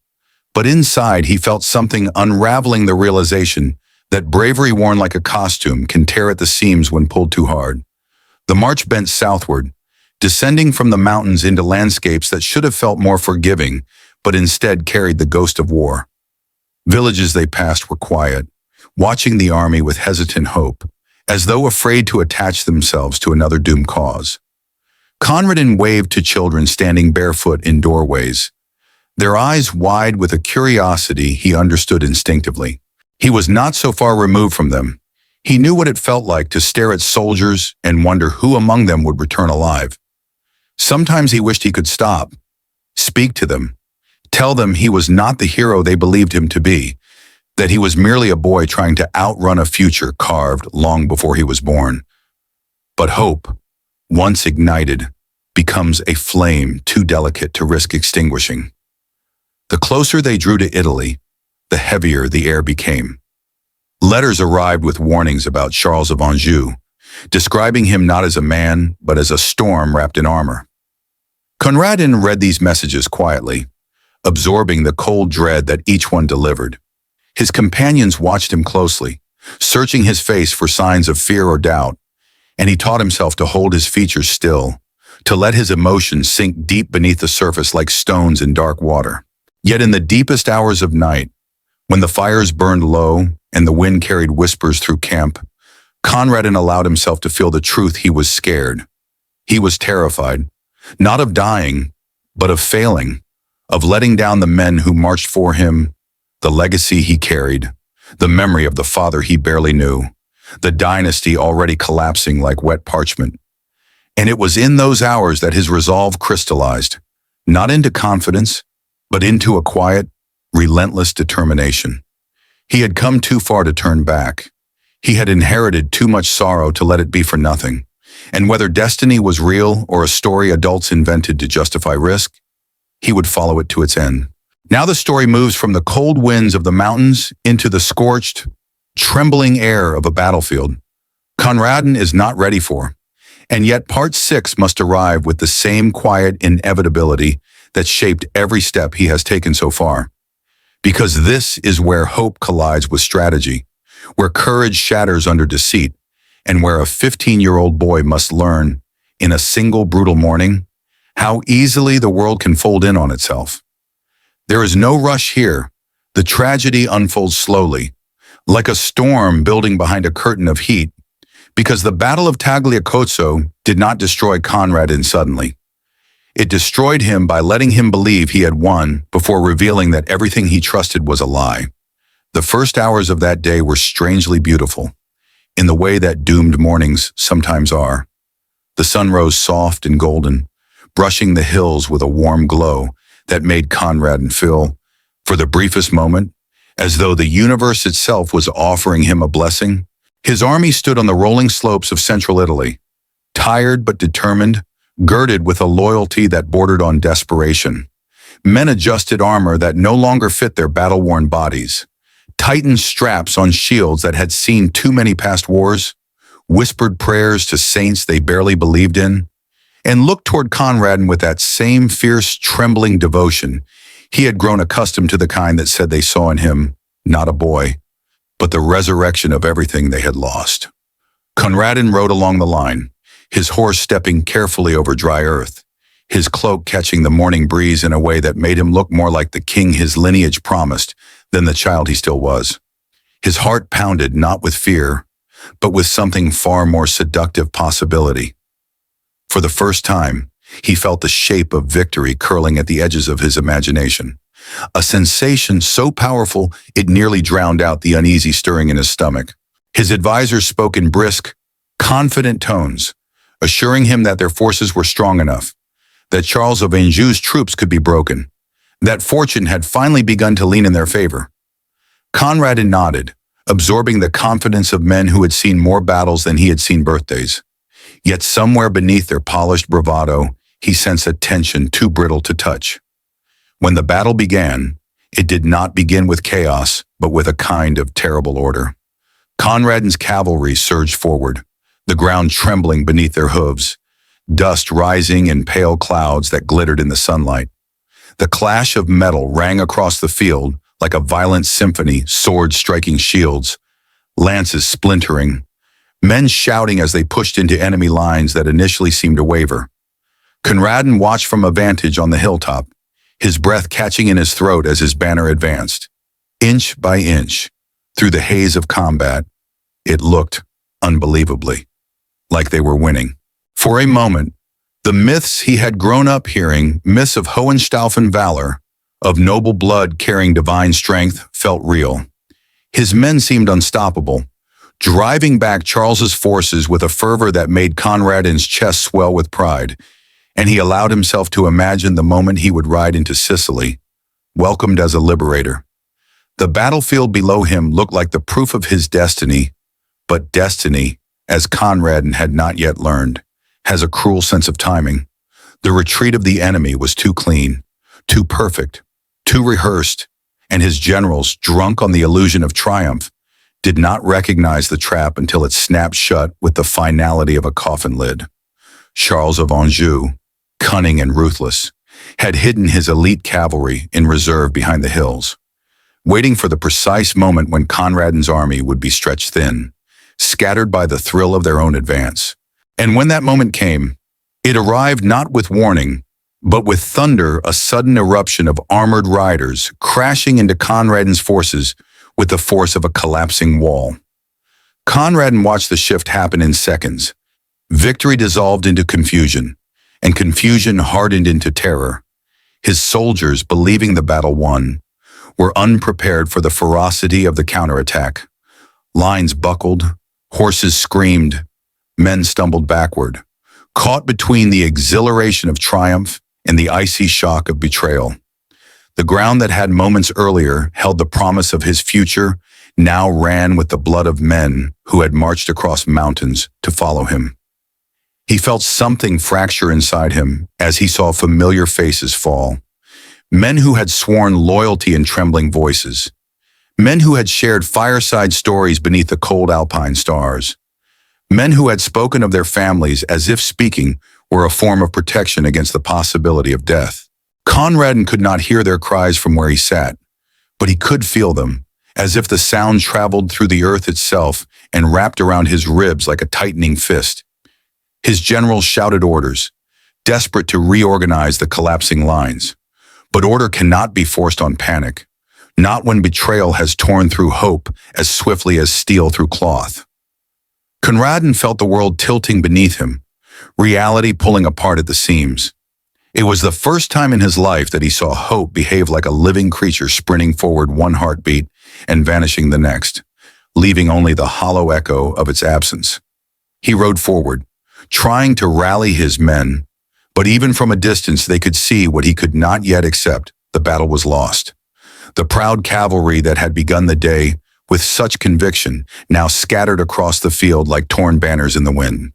[SPEAKER 1] But inside he felt something unraveling, the realization that bravery worn like a costume can tear at the seams when pulled too hard. The march bent southward, descending from the mountains into landscapes that should have felt more forgiving, but instead carried the ghost of war. Villages they passed were quiet, watching the army with hesitant hope, as though afraid to attach themselves to another doomed cause. Conradin waved to children standing barefoot in doorways, their eyes wide with a curiosity he understood instinctively. He was not so far removed from them. He knew what it felt like to stare at soldiers and wonder who among them would return alive. Sometimes he wished he could stop, speak to them, tell them he was not the hero they believed him to be, that he was merely a boy trying to outrun a future carved long before he was born. But hope, once ignited, becomes a flame too delicate to risk extinguishing. The closer they drew to Italy, the heavier the air became. Letters arrived with warnings about Charles of Anjou, describing him not as a man, but as a storm wrapped in armor. Conradin read these messages quietly, absorbing the cold dread that each one delivered. His companions watched him closely, searching his face for signs of fear or doubt, and he taught himself to hold his features still, to let his emotions sink deep beneath the surface like stones in dark water. Yet in the deepest hours of night, when the fires burned low and the wind carried whispers through camp, Conradin allowed himself to feel the truth. He was scared. He was terrified, not of dying, but of failing, of letting down the men who marched for him, the legacy he carried, the memory of the father he barely knew, the dynasty already collapsing like wet parchment. And it was in those hours that his resolve crystallized, not into confidence, but into a quiet, relentless determination. He had come too far to turn back. He had inherited too much sorrow to let it be for nothing. And whether destiny was real or a story adults invented to justify risk, he would follow it to its end. Now the story moves from the cold winds of the mountains into the scorched, trembling air of a battlefield. Conradin is not ready for, and yet part 6 must arrive with the same quiet inevitability that shaped every step he has taken so far. Because this is where hope collides with strategy, where courage shatters under deceit, and where a 15-year-old boy must learn, in a single brutal morning, how easily the world can fold in on itself. There is no rush here. The tragedy unfolds slowly, like a storm building behind a curtain of heat, because the Battle of Tagliacozzo did not destroy Conradin suddenly. It destroyed him by letting him believe he had won before revealing that everything he trusted was a lie. The first hours of that day were strangely beautiful, in the way that doomed mornings sometimes are. The sun rose soft and golden, brushing the hills with a warm glow that made Conradin feel, for the briefest moment, as though the universe itself was offering him a blessing. His army stood on the rolling slopes of central Italy, tired but determined, girded with a loyalty that bordered on desperation. Men adjusted armor that no longer fit their battle-worn bodies, tightened straps on shields that had seen too many past wars, whispered prayers to saints they barely believed in, and looked toward Conradin with that same fierce, trembling devotion. He had grown accustomed to the kind that said they saw in him not a boy, but the resurrection of everything they had lost. Conradin rode along the line, his horse stepping carefully over dry earth, his cloak catching the morning breeze in a way that made him look more like the king his lineage promised than the child he still was. His heart pounded not with fear, but with something far more seductive possibility. For the first time, he felt the shape of victory curling at the edges of his imagination, a sensation so powerful it nearly drowned out the uneasy stirring in his stomach. His advisors spoke in brisk, confident tones, assuring him that their forces were strong enough, that Charles of Anjou's troops could be broken, that fortune had finally begun to lean in their favor. Conradin nodded, absorbing the confidence of men who had seen more battles than he had seen birthdays. Yet somewhere beneath their polished bravado, he sensed a tension too brittle to touch. When the battle began, it did not begin with chaos, but with a kind of terrible order. Conradin's cavalry surged forward, the ground trembling beneath their hooves, dust rising in pale clouds that glittered in the sunlight. The clash of metal rang across the field like a violent symphony, swords striking shields, lances splintering, men shouting as they pushed into enemy lines that initially seemed to waver. Conradin watched from a vantage on the hilltop, his breath catching in his throat as his banner advanced. Inch by inch, through the haze of combat, it looked, unbelievably, like they were winning. For a moment, the myths he had grown up hearing, myths of Hohenstaufen valor, of noble blood carrying divine strength, felt real. His men seemed unstoppable, driving back Charles's forces with a fervor that made Conradin's chest swell with pride, and he allowed himself to imagine the moment he would ride into Sicily, welcomed as a liberator. The battlefield below him looked like the proof of his destiny, but destiny, as Conradin had not yet learned, has a cruel sense of timing. The retreat of the enemy was too clean, too perfect, too rehearsed, and his generals, drunk on the illusion of triumph, did not recognize the trap until it snapped shut with the finality of a coffin lid. Charles of Anjou, cunning and ruthless, had hidden his elite cavalry in reserve behind the hills, waiting for the precise moment when Conradin's army would be stretched thin, scattered by the thrill of their own advance. And when that moment came, it arrived not with warning, but with thunder, a sudden eruption of armored riders crashing into Conradin's forces with the force of a collapsing wall. Conradin watched the shift happen in seconds. Victory dissolved into confusion, and confusion hardened into terror. His soldiers, believing the battle won, were unprepared for the ferocity of the counterattack. Lines buckled, horses screamed, men stumbled backward, caught between the exhilaration of triumph and the icy shock of betrayal. The ground that had moments earlier held the promise of his future now ran with the blood of men who had marched across mountains to follow him. He felt something fracture inside him as he saw familiar faces fall. Men who had sworn loyalty in trembling voices. Men who had shared fireside stories beneath the cold alpine stars. Men who had spoken of their families as if speaking were a form of protection against the possibility of death. Conradin could not hear their cries from where he sat, but he could feel them, as if the sound traveled through the earth itself and wrapped around his ribs like a tightening fist. His generals shouted orders, desperate to reorganize the collapsing lines. But order cannot be forced on panic, not when betrayal has torn through hope as swiftly as steel through cloth. Conradin felt the world tilting beneath him, reality pulling apart at the seams. It was the first time in his life that he saw hope behave like a living creature sprinting forward one heartbeat and vanishing the next, leaving only the hollow echo of its absence. He rode forward, trying to rally his men, but even from a distance they could see what he could not yet accept: the battle was lost. The proud cavalry that had begun the day with such conviction now scattered across the field like torn banners in the wind.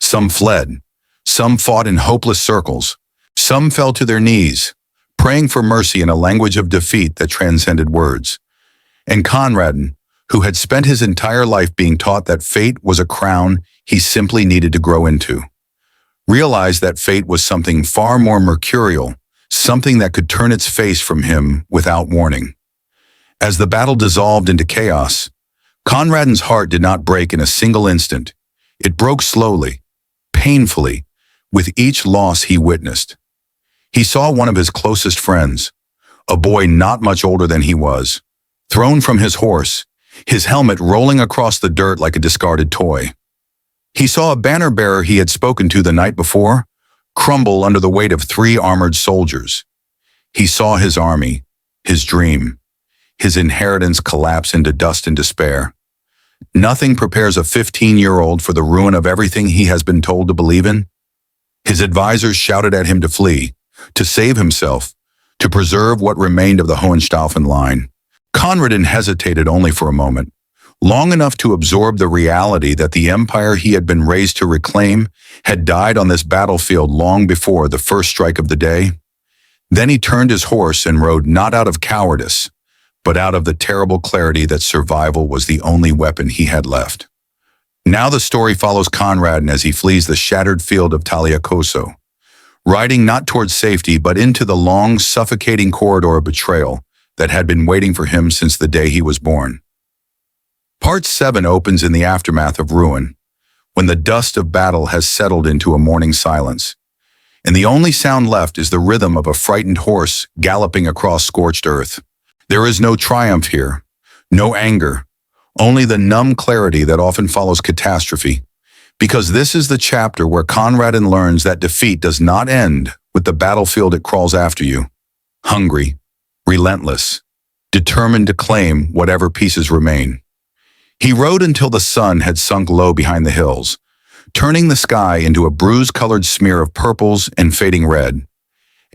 [SPEAKER 1] Some fled, some fought in hopeless circles, some fell to their knees, praying for mercy in a language of defeat that transcended words. And Conradin, who had spent his entire life being taught that fate was a crown he simply needed to grow into, realized that fate was something far more mercurial, something that could turn its face from him without warning. As the battle dissolved into chaos, Conradin's heart did not break in a single instant. It broke slowly, painfully, with each loss he witnessed. He saw one of his closest friends, a boy not much older than he was, thrown from his horse, his helmet rolling across the dirt like a discarded toy. He saw a banner bearer he had spoken to the night before crumble under the weight of 3 armored soldiers. He saw his army, his dream, his inheritance collapse into dust and despair. Nothing prepares a 15-year-old for the ruin of everything he has been told to believe in. His advisors shouted at him to flee, to save himself, to preserve what remained of the Hohenstaufen line. Conradin hesitated only for a moment, long enough to absorb the reality that the empire he had been raised to reclaim had died on this battlefield long before the first strike of the day. Then he turned his horse and rode not out of cowardice, but out of the terrible clarity that survival was the only weapon he had left. Now the story follows Conradin as he flees the shattered field of Tagliacozzo, riding not towards safety but into the long, suffocating corridor of betrayal that had been waiting for him since the day he was born. Part 7 opens in the aftermath of ruin, when the dust of battle has settled into a morning silence, and the only sound left is the rhythm of a frightened horse galloping across scorched earth. There is no triumph here, no anger, only the numb clarity that often follows catastrophe, because this is the chapter where Conradin learns that defeat does not end with the battlefield it crawls after you. Hungry, relentless, determined to claim whatever pieces remain. He rode until the sun had sunk low behind the hills, turning the sky into a bruise-colored smear of purples and fading red.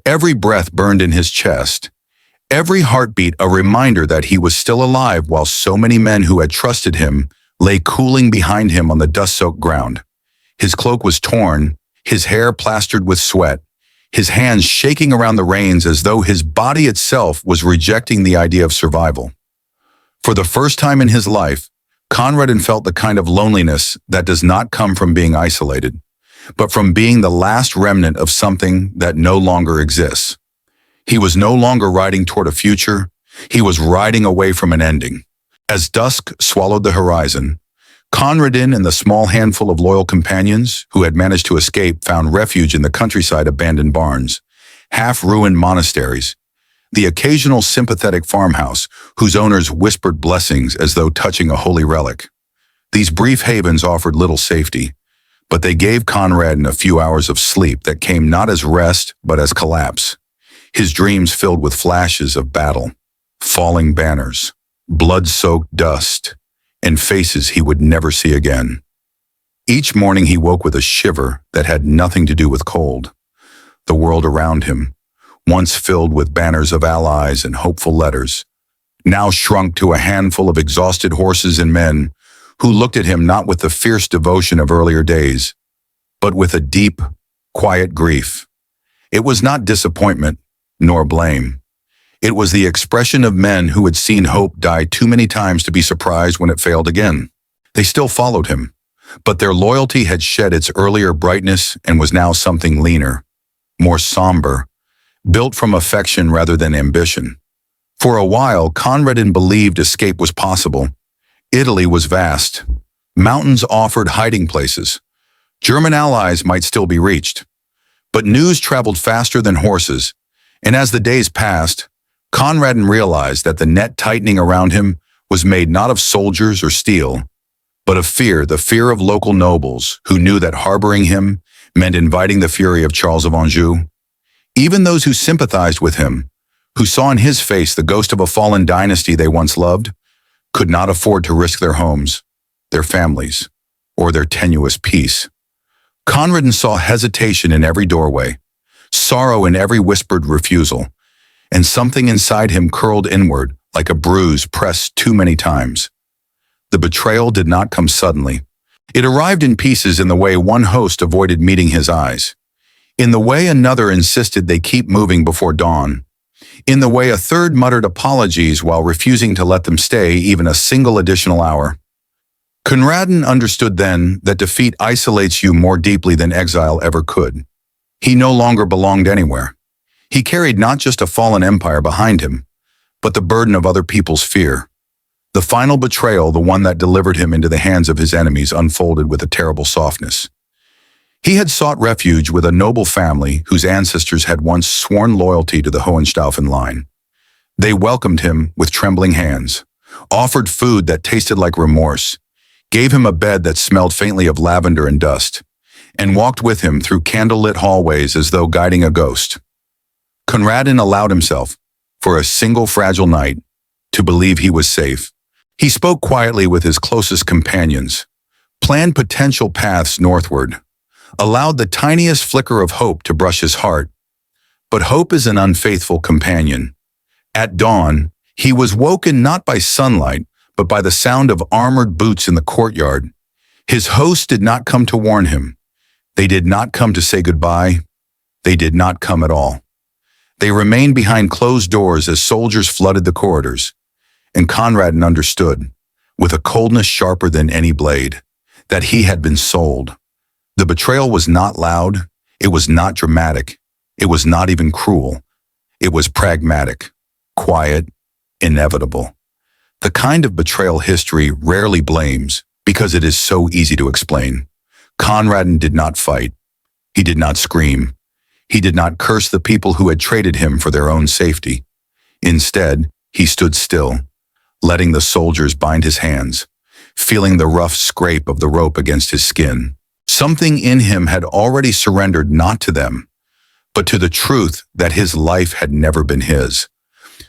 [SPEAKER 1] Every breath burned in his chest, every heartbeat a reminder that he was still alive while so many men who had trusted him lay cooling behind him on the dust-soaked ground. His cloak was torn, his hair plastered with sweat, his hands shaking around the reins as though his body itself was rejecting the idea of survival. For the first time in his life, Conradin felt the kind of loneliness that does not come from being isolated, but from being the last remnant of something that no longer exists. He was no longer riding toward a future, he was riding away from an ending. As dusk swallowed the horizon, Conradin and the small handful of loyal companions who had managed to escape found refuge in the countryside abandoned barns, half-ruined monasteries, the occasional sympathetic farmhouse whose owners whispered blessings as though touching a holy relic. These brief havens offered little safety, but they gave Conradin a few hours of sleep that came not as rest but as collapse. His dreams filled with flashes of battle, falling banners, blood-soaked dust, and faces he would never see again. Each morning he woke with a shiver that had nothing to do with cold. The world around him, once filled with banners of allies and hopeful letters, now shrunk to a handful of exhausted horses and men who looked at him not with the fierce devotion of earlier days, but with a deep, quiet grief. It was not disappointment, nor blame. It was the expression of men who had seen hope die too many times to be surprised when it failed again. They still followed him, but their loyalty had shed its earlier brightness and was now something leaner, more somber, built from affection rather than ambition. For a while, Conradin believed escape was possible. Italy was vast. Mountains offered hiding places. German allies might still be reached. But news traveled faster than horses, and as the days passed, Conradin realized that the net tightening around him was made not of soldiers or steel, but of fear, the fear of local nobles who knew that harboring him meant inviting the fury of Charles of Anjou. Even those who sympathized with him, who saw in his face the ghost of a fallen dynasty they once loved, could not afford to risk their homes, their families, or their tenuous peace. Conradin saw hesitation in every doorway, sorrow in every whispered refusal, and something inside him curled inward like a bruise pressed too many times. The betrayal did not come suddenly. It arrived in pieces in the way one host avoided meeting his eyes, in the way another insisted they keep moving before dawn, in the way a third muttered apologies while refusing to let them stay even a single additional hour. Conradin understood then that defeat isolates you more deeply than exile ever could. He no longer belonged anywhere. He carried not just a fallen empire behind him, but the burden of other people's fear. The final betrayal, the one that delivered him into the hands of his enemies, unfolded with a terrible softness. He had sought refuge with a noble family whose ancestors had once sworn loyalty to the Hohenstaufen line. They welcomed him with trembling hands, offered food that tasted like remorse, gave him a bed that smelled faintly of lavender and dust, and walked with him through candlelit hallways as though guiding a ghost. Conradin allowed himself, for a single fragile night, to believe he was safe. He spoke quietly with his closest companions, planned potential paths northward, allowed the tiniest flicker of hope to brush his heart. But hope is an unfaithful companion. At dawn, he was woken not by sunlight, but by the sound of armored boots in the courtyard. His hosts did not come to warn him. They did not come to say goodbye. They did not come at all. They remained behind closed doors as soldiers flooded the corridors. And Conradin understood, with a coldness sharper than any blade, that he had been sold. The betrayal was not loud, it was not dramatic, it was not even cruel. It was pragmatic, quiet, inevitable. The kind of betrayal history rarely blames because it is so easy to explain. Conradin did not fight. He did not scream. He did not curse the people who had traded him for their own safety. Instead, he stood still, letting the soldiers bind his hands, feeling the rough scrape of the rope against his skin. Something in him had already surrendered not to them, but to the truth that his life had never been his.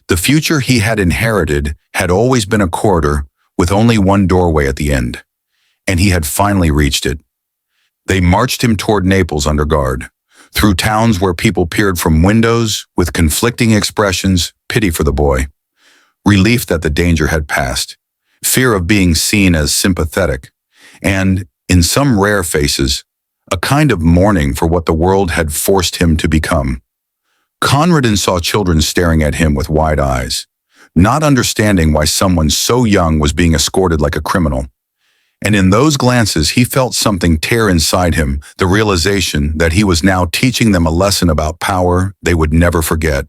[SPEAKER 1] The future he had inherited had always been a corridor with only one doorway at the end, and he had finally reached it. They marched him toward Naples under guard, through towns where people peered from windows with conflicting expressions, pity for the boy, relief that the danger had passed, fear of being seen as sympathetic, and, in some rare faces, a kind of mourning for what the world had forced him to become. Conradin saw children staring at him with wide eyes, not understanding why someone so young was being escorted like a criminal. And in those glances, he felt something tear inside him, the realization that he was now teaching them a lesson about power they would never forget.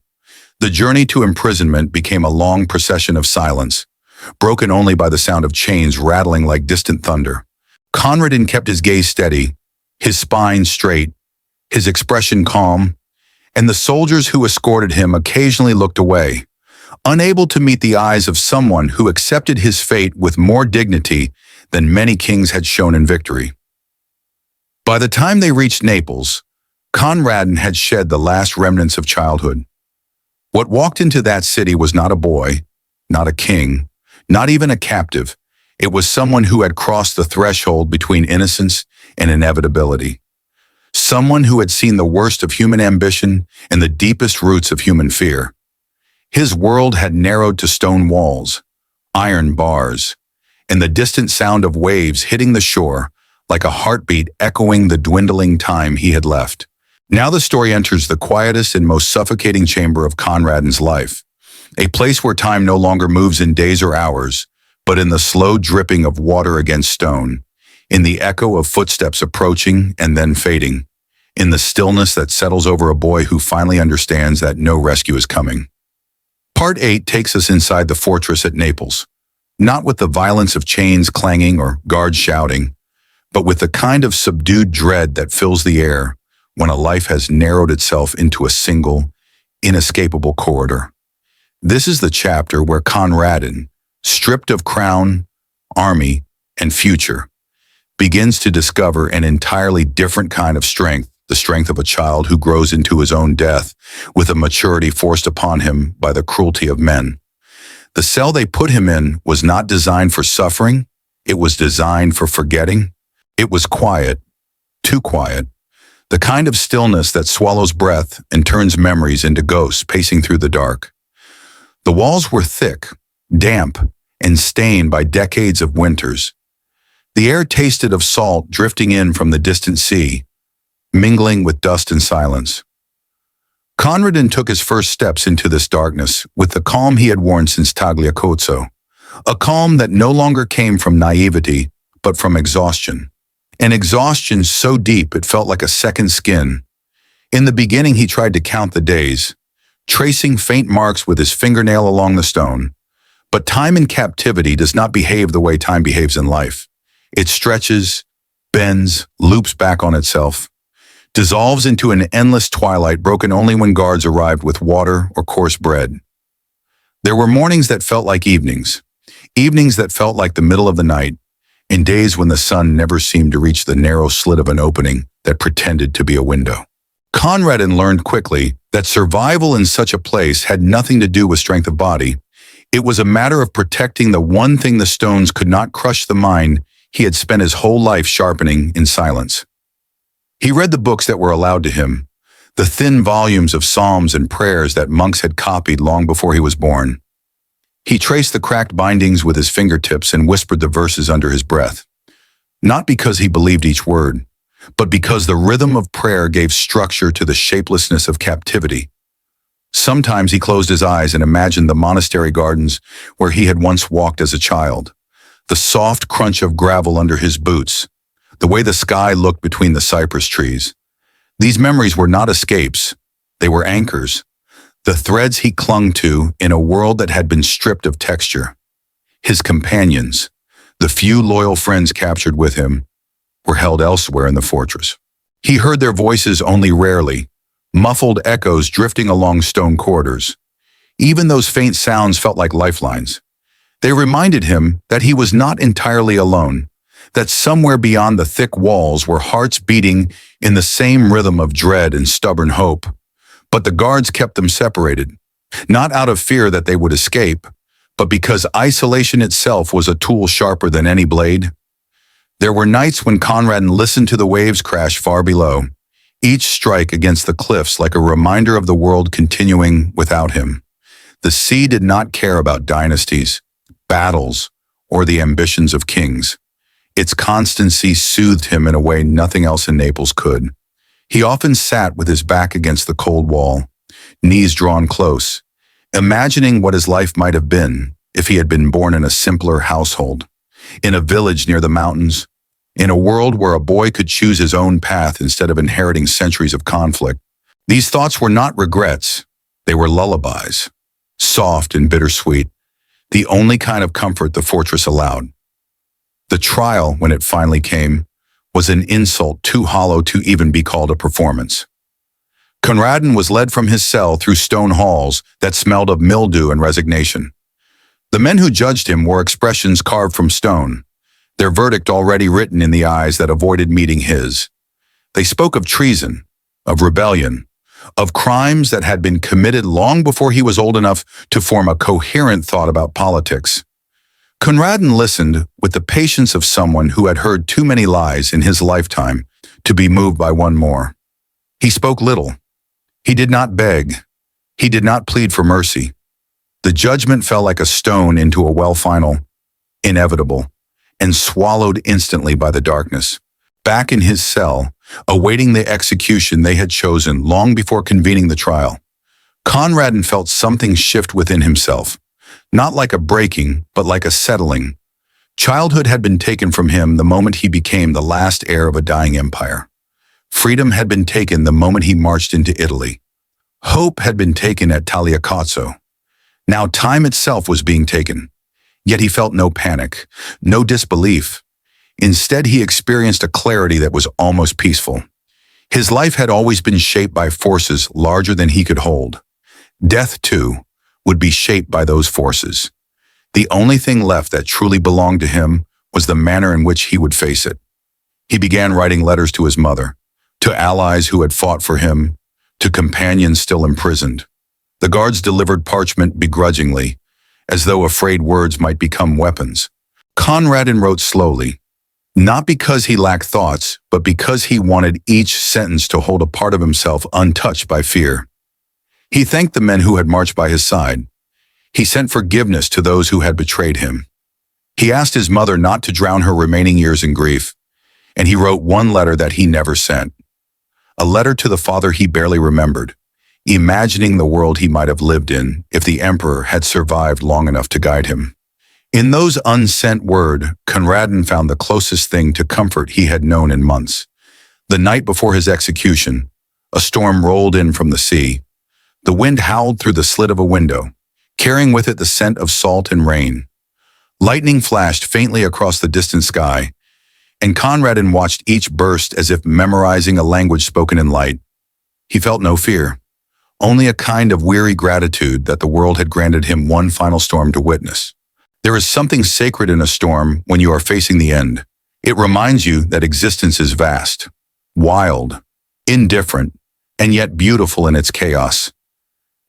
[SPEAKER 1] The journey to imprisonment became a long procession of silence, broken only by the sound of chains rattling like distant thunder. Conradin kept his gaze steady, his spine straight, his expression calm, and the soldiers who escorted him occasionally looked away, unable to meet the eyes of someone who accepted his fate with more dignity than many kings had shown in victory. By the time they reached Naples, Conradin had shed the last remnants of childhood. What walked into that city was not a boy, not a king, not even a captive. It was someone who had crossed the threshold between innocence and inevitability. Someone who had seen the worst of human ambition and the deepest roots of human fear. His world had narrowed to stone walls, iron bars, and the distant sound of waves hitting the shore like a heartbeat echoing the dwindling time he had left. Now the story enters the quietest and most suffocating chamber of Conradin's life, a place where time no longer moves in days or hours, but in the slow dripping of water against stone, in the echo of footsteps approaching and then fading, in the stillness that settles over a boy who finally understands that no rescue is coming. Part 8 takes us inside the fortress at Naples, not with the violence of chains clanging or guards shouting, but with the kind of subdued dread that fills the air when a life has narrowed itself into a single, inescapable corridor. This is the chapter where Conradin, stripped of crown, army, and future, begins to discover an entirely different kind of strength, the strength of a child who grows into his own death with a maturity forced upon him by the cruelty of men. The cell they put him in was not designed for suffering, it was designed for forgetting. It was quiet, too quiet, the kind of stillness that swallows breath and turns memories into ghosts pacing through the dark. The walls were thick, damp, and stained by decades of winters. The air tasted of salt drifting in from the distant sea, mingling with dust and silence. Conradin took his first steps into this darkness with the calm he had worn since Tagliacozzo, a calm that no longer came from naivety, but from exhaustion. An exhaustion so deep it felt like a second skin. In the beginning he tried to count the days, tracing faint marks with his fingernail along the stone. But time in captivity does not behave the way time behaves in life. It stretches, bends, loops back on itself, dissolves into an endless twilight broken only when guards arrived with water or coarse bread. There were mornings that felt like evenings that felt like the middle of the night, in days when the sun never seemed to reach the narrow slit of an opening that pretended to be a window. Conradin learned quickly that survival in such a place had nothing to do with strength of body. It was a matter of protecting the one thing the stones could not crush: the mind he had spent his whole life sharpening in silence. He read the books that were allowed to him, the thin volumes of psalms and prayers that monks had copied long before he was born. He traced the cracked bindings with his fingertips and whispered the verses under his breath, not because he believed each word, but because the rhythm of prayer gave structure to the shapelessness of captivity. Sometimes he closed his eyes and imagined the monastery gardens where he had once walked as a child, the soft crunch of gravel under his boots, the way the sky looked between the cypress trees. These memories were not escapes, they were anchors, the threads he clung to in a world that had been stripped of texture. His companions, the few loyal friends captured with him, were held elsewhere in the fortress. He heard their voices only rarely, muffled echoes drifting along stone corridors. Even those faint sounds felt like lifelines. They reminded him that he was not entirely alone, that somewhere beyond the thick walls were hearts beating in the same rhythm of dread and stubborn hope. But the guards kept them separated, not out of fear that they would escape, but because isolation itself was a tool sharper than any blade. There were nights when Conradin listened to the waves crash far below, each strike against the cliffs like a reminder of the world continuing without him. The sea did not care about dynasties, battles, or the ambitions of kings. Its constancy soothed him in a way nothing else in Naples could. He often sat with his back against the cold wall, knees drawn close, imagining what his life might have been if he had been born in a simpler household, in a village near the mountains, in a world where a boy could choose his own path instead of inheriting centuries of conflict. These thoughts were not regrets, they were lullabies, soft and bittersweet, the only kind of comfort the fortress allowed. The trial, when it finally came, was an insult too hollow to even be called a performance. Conradin was led from his cell through stone halls that smelled of mildew and resignation. The men who judged him wore expressions carved from stone, their verdict already written in the eyes that avoided meeting his. They spoke of treason, of rebellion, of crimes that had been committed long before he was old enough to form a coherent thought about politics. Conradin listened with the patience of someone who had heard too many lies in his lifetime to be moved by one more. He spoke little. He did not beg. He did not plead for mercy. The judgment fell like a stone into a well, final, inevitable, and swallowed instantly by the darkness. Back in his cell, awaiting the execution they had chosen long before convening the trial, Conradin felt something shift within himself. Not like a breaking, but like a settling. Childhood had been taken from him the moment he became the last heir of a dying empire. Freedom had been taken the moment he marched into Italy. Hope had been taken at Tagliacozzo. Now time itself was being taken. Yet he felt no panic, no disbelief. Instead, he experienced a clarity that was almost peaceful. His life had always been shaped by forces larger than he could hold. Death, too, would be shaped by those forces. The only thing left that truly belonged to him was the manner in which he would face it. He began writing letters to his mother, to allies who had fought for him, to companions still imprisoned. The guards delivered parchment begrudgingly, as though afraid words might become weapons. Conradin wrote slowly, not because he lacked thoughts, but because he wanted each sentence to hold a part of himself untouched by fear. He thanked the men who had marched by his side. He sent forgiveness to those who had betrayed him. He asked his mother not to drown her remaining years in grief, and he wrote one letter that he never sent. A letter to the father he barely remembered, imagining the world he might have lived in if the emperor had survived long enough to guide him. In those unsent words, Conradin found the closest thing to comfort he had known in months. The night before his execution, a storm rolled in from the sea. The wind howled through the slit of a window, carrying with it the scent of salt and rain. Lightning flashed faintly across the distant sky, and Conradin watched each burst as if memorizing a language spoken in light. He felt no fear, only a kind of weary gratitude that the world had granted him one final storm to witness. There is something sacred in a storm when you are facing the end. It reminds you that existence is vast, wild, indifferent, and yet beautiful in its chaos.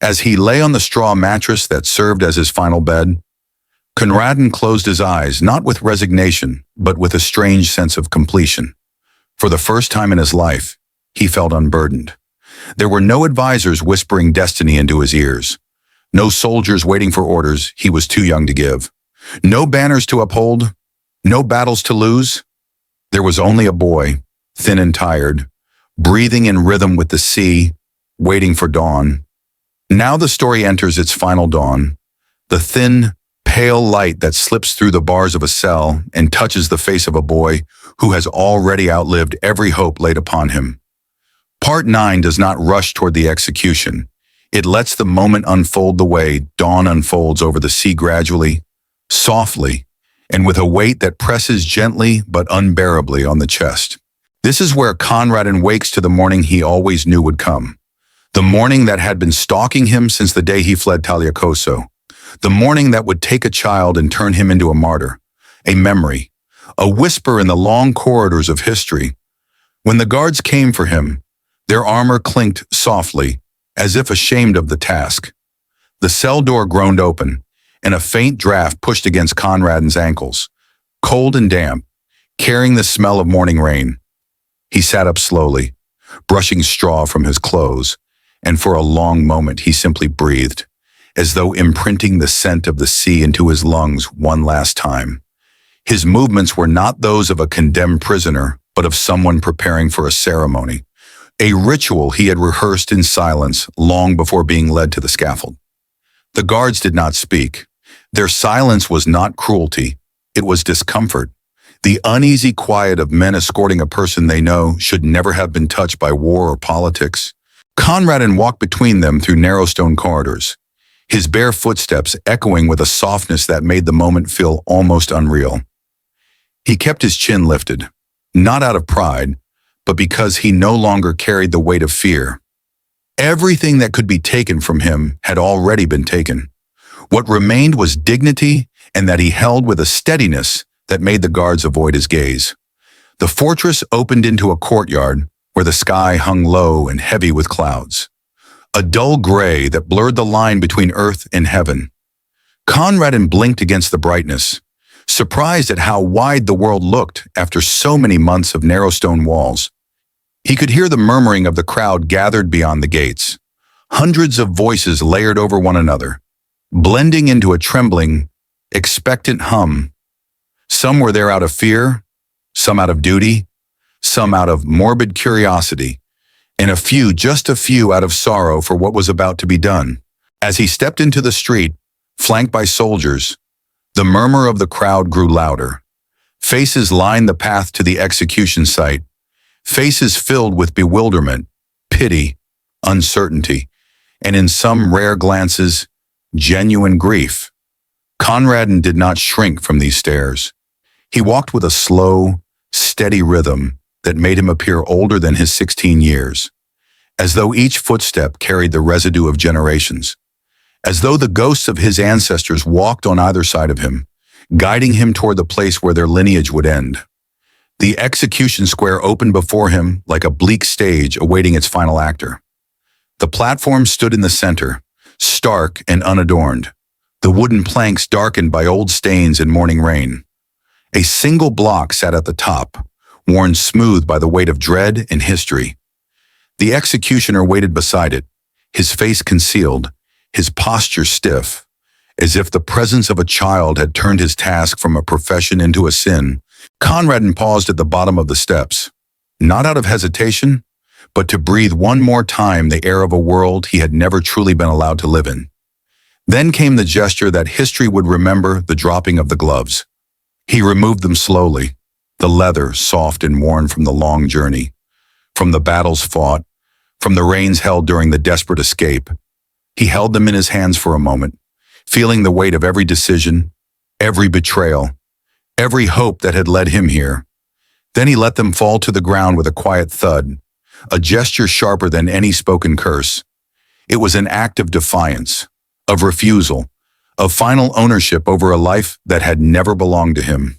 [SPEAKER 1] As he lay on the straw mattress that served as his final bed, Conradin closed his eyes not with resignation, but with a strange sense of completion. For the first time in his life, he felt unburdened. There were no advisors whispering destiny into his ears, no soldiers waiting for orders he was too young to give, no banners to uphold, no battles to lose. There was only a boy, thin and tired, breathing in rhythm with the sea, waiting for dawn. Now the story enters its final dawn, the thin, pale light that slips through the bars of a cell and touches the face of a boy who has already outlived every hope laid upon him. Part 9 does not rush toward the execution. It lets the moment unfold the way dawn unfolds over the sea gradually, softly, and with a weight that presses gently but unbearably on the chest. This is where Conradin wakes to the morning he always knew would come. The morning that had been stalking him since the day he fled Tagliacozzo. The morning that would take a child and turn him into a martyr, a memory, a whisper in the long corridors of history. When the guards came for him, their armor clinked softly, as if ashamed of the task. The cell door groaned open, and a faint draft pushed against Conradin's ankles, cold and damp, carrying the smell of morning rain. He sat up slowly, brushing straw from his clothes, and for a long moment he simply breathed, as though imprinting the scent of the sea into his lungs one last time. His movements were not those of a condemned prisoner, but of someone preparing for a ceremony, a ritual he had rehearsed in silence long before being led to the scaffold. The guards did not speak. Their silence was not cruelty, it was discomfort, the uneasy quiet of men escorting a person they know should never have been touched by war or politics. Conradin walked between them through narrow stone corridors, his bare footsteps echoing with a softness that made the moment feel almost unreal. He kept his chin lifted, not out of pride, but because he no longer carried the weight of fear. Everything that could be taken from him had already been taken. What remained was dignity, and that he held with a steadiness that made the guards avoid his gaze. The fortress opened into a courtyard where the sky hung low and heavy with clouds, a dull gray that blurred the line between earth and heaven. Conradin blinked against the brightness, surprised at how wide the world looked after so many months of narrow stone walls. He could hear the murmuring of the crowd gathered beyond the gates, hundreds of voices layered over one another, blending into a trembling, expectant hum. Some were there out of fear, some out of duty, some out of morbid curiosity, and a few, just a few, out of sorrow for what was about to be done. As he stepped into the street, flanked by soldiers, the murmur of the crowd grew louder. Faces lined the path to the execution site, faces filled with bewilderment, pity, uncertainty, and in some rare glances, genuine grief. Conradin did not shrink from these stares. He walked with a slow, steady rhythm that made him appear older than his 16 years, as though each footstep carried the residue of generations, as though the ghosts of his ancestors walked on either side of him, guiding him toward the place where their lineage would end. The execution square opened before him like a bleak stage awaiting its final actor. The platform stood in the center, stark and unadorned, the wooden planks darkened by old stains and morning rain. A single block sat at the top, worn smooth by the weight of dread and history. The executioner waited beside it, his face concealed, his posture stiff, as if the presence of a child had turned his task from a profession into a sin. Conradin paused at the bottom of the steps, not out of hesitation, but to breathe one more time the air of a world he had never truly been allowed to live in. Then came the gesture that history would remember, the dropping of the gloves. He removed them slowly, the leather soft and worn from the long journey, from the battles fought, from the reins held during the desperate escape. He held them in his hands for a moment, feeling the weight of every decision, every betrayal, every hope that had led him here. Then he let them fall to the ground with a quiet thud, a gesture sharper than any spoken curse. It was an act of defiance, of refusal, of final ownership over a life that had never belonged to him.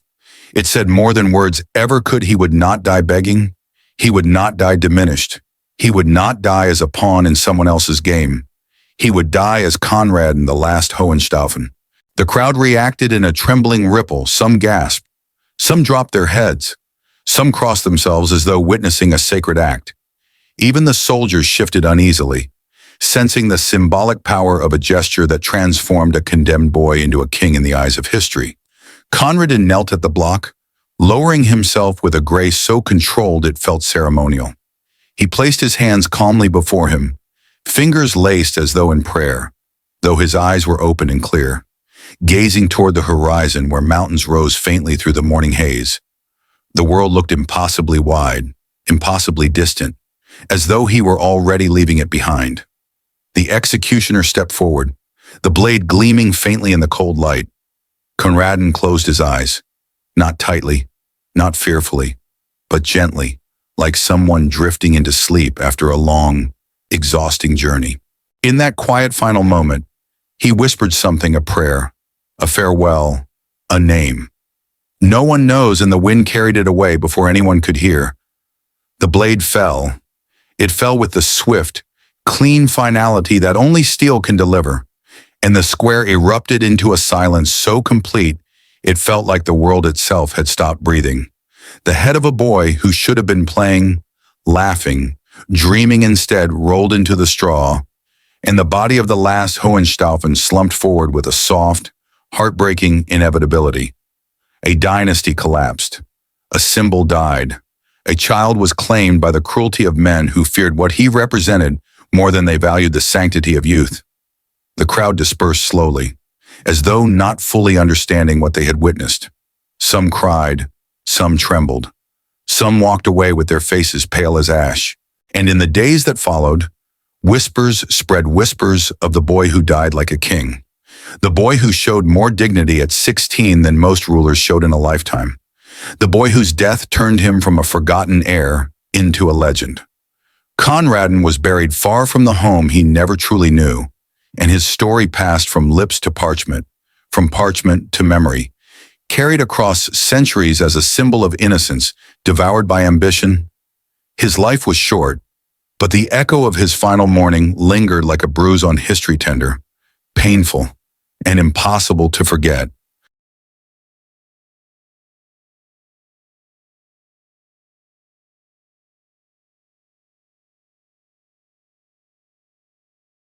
[SPEAKER 1] It said more than words ever could. He would not die begging. He would not die diminished. He would not die as a pawn in someone else's game. He would die as Conradin, the last Hohenstaufen. The crowd reacted in a trembling ripple. Some gasped, some dropped their heads, some crossed themselves as though witnessing a sacred act. Even the soldiers shifted uneasily, sensing the symbolic power of a gesture that transformed a condemned boy into a king in the eyes of history. Conradin knelt at the block, lowering himself with a grace so controlled it felt ceremonial. He placed his hands calmly before him, fingers laced as though in prayer, though his eyes were open and clear, gazing toward the horizon where mountains rose faintly through the morning haze. The world looked impossibly wide, impossibly distant, as though he were already leaving it behind. The executioner stepped forward, the blade gleaming faintly in the cold light. Conradin closed his eyes, not tightly, not fearfully, but gently, like someone drifting into sleep after a long, exhausting journey. In that quiet final moment, he whispered something, a prayer, a farewell, a name. No one knows, and the wind carried it away before anyone could hear. The blade fell. It fell with the swift, clean finality that only steel can deliver, and the square erupted into a silence so complete it felt like the world itself had stopped breathing. The head of a boy who should have been playing, laughing, dreaming instead rolled into the straw, and the body of the last Hohenstaufen slumped forward with a soft, heartbreaking inevitability. A dynasty collapsed. A symbol died. A child was claimed by the cruelty of men who feared what he represented more than they valued the sanctity of youth. The crowd dispersed slowly, as though not fully understanding what they had witnessed. Some cried, some trembled. Some walked away with their faces pale as ash. And in the days that followed, whispers spread whispers of the boy who died like a king. The boy who showed more dignity at 16 than most rulers showed in a lifetime. The boy whose death turned him from a forgotten heir into a legend. Conradin was buried far from the home he never truly knew, and his story passed from lips to parchment, from parchment to memory, carried across centuries as a symbol of innocence devoured by ambition. His life was short, but the echo of his final mourning lingered like a bruise on history tender, painful and impossible to forget.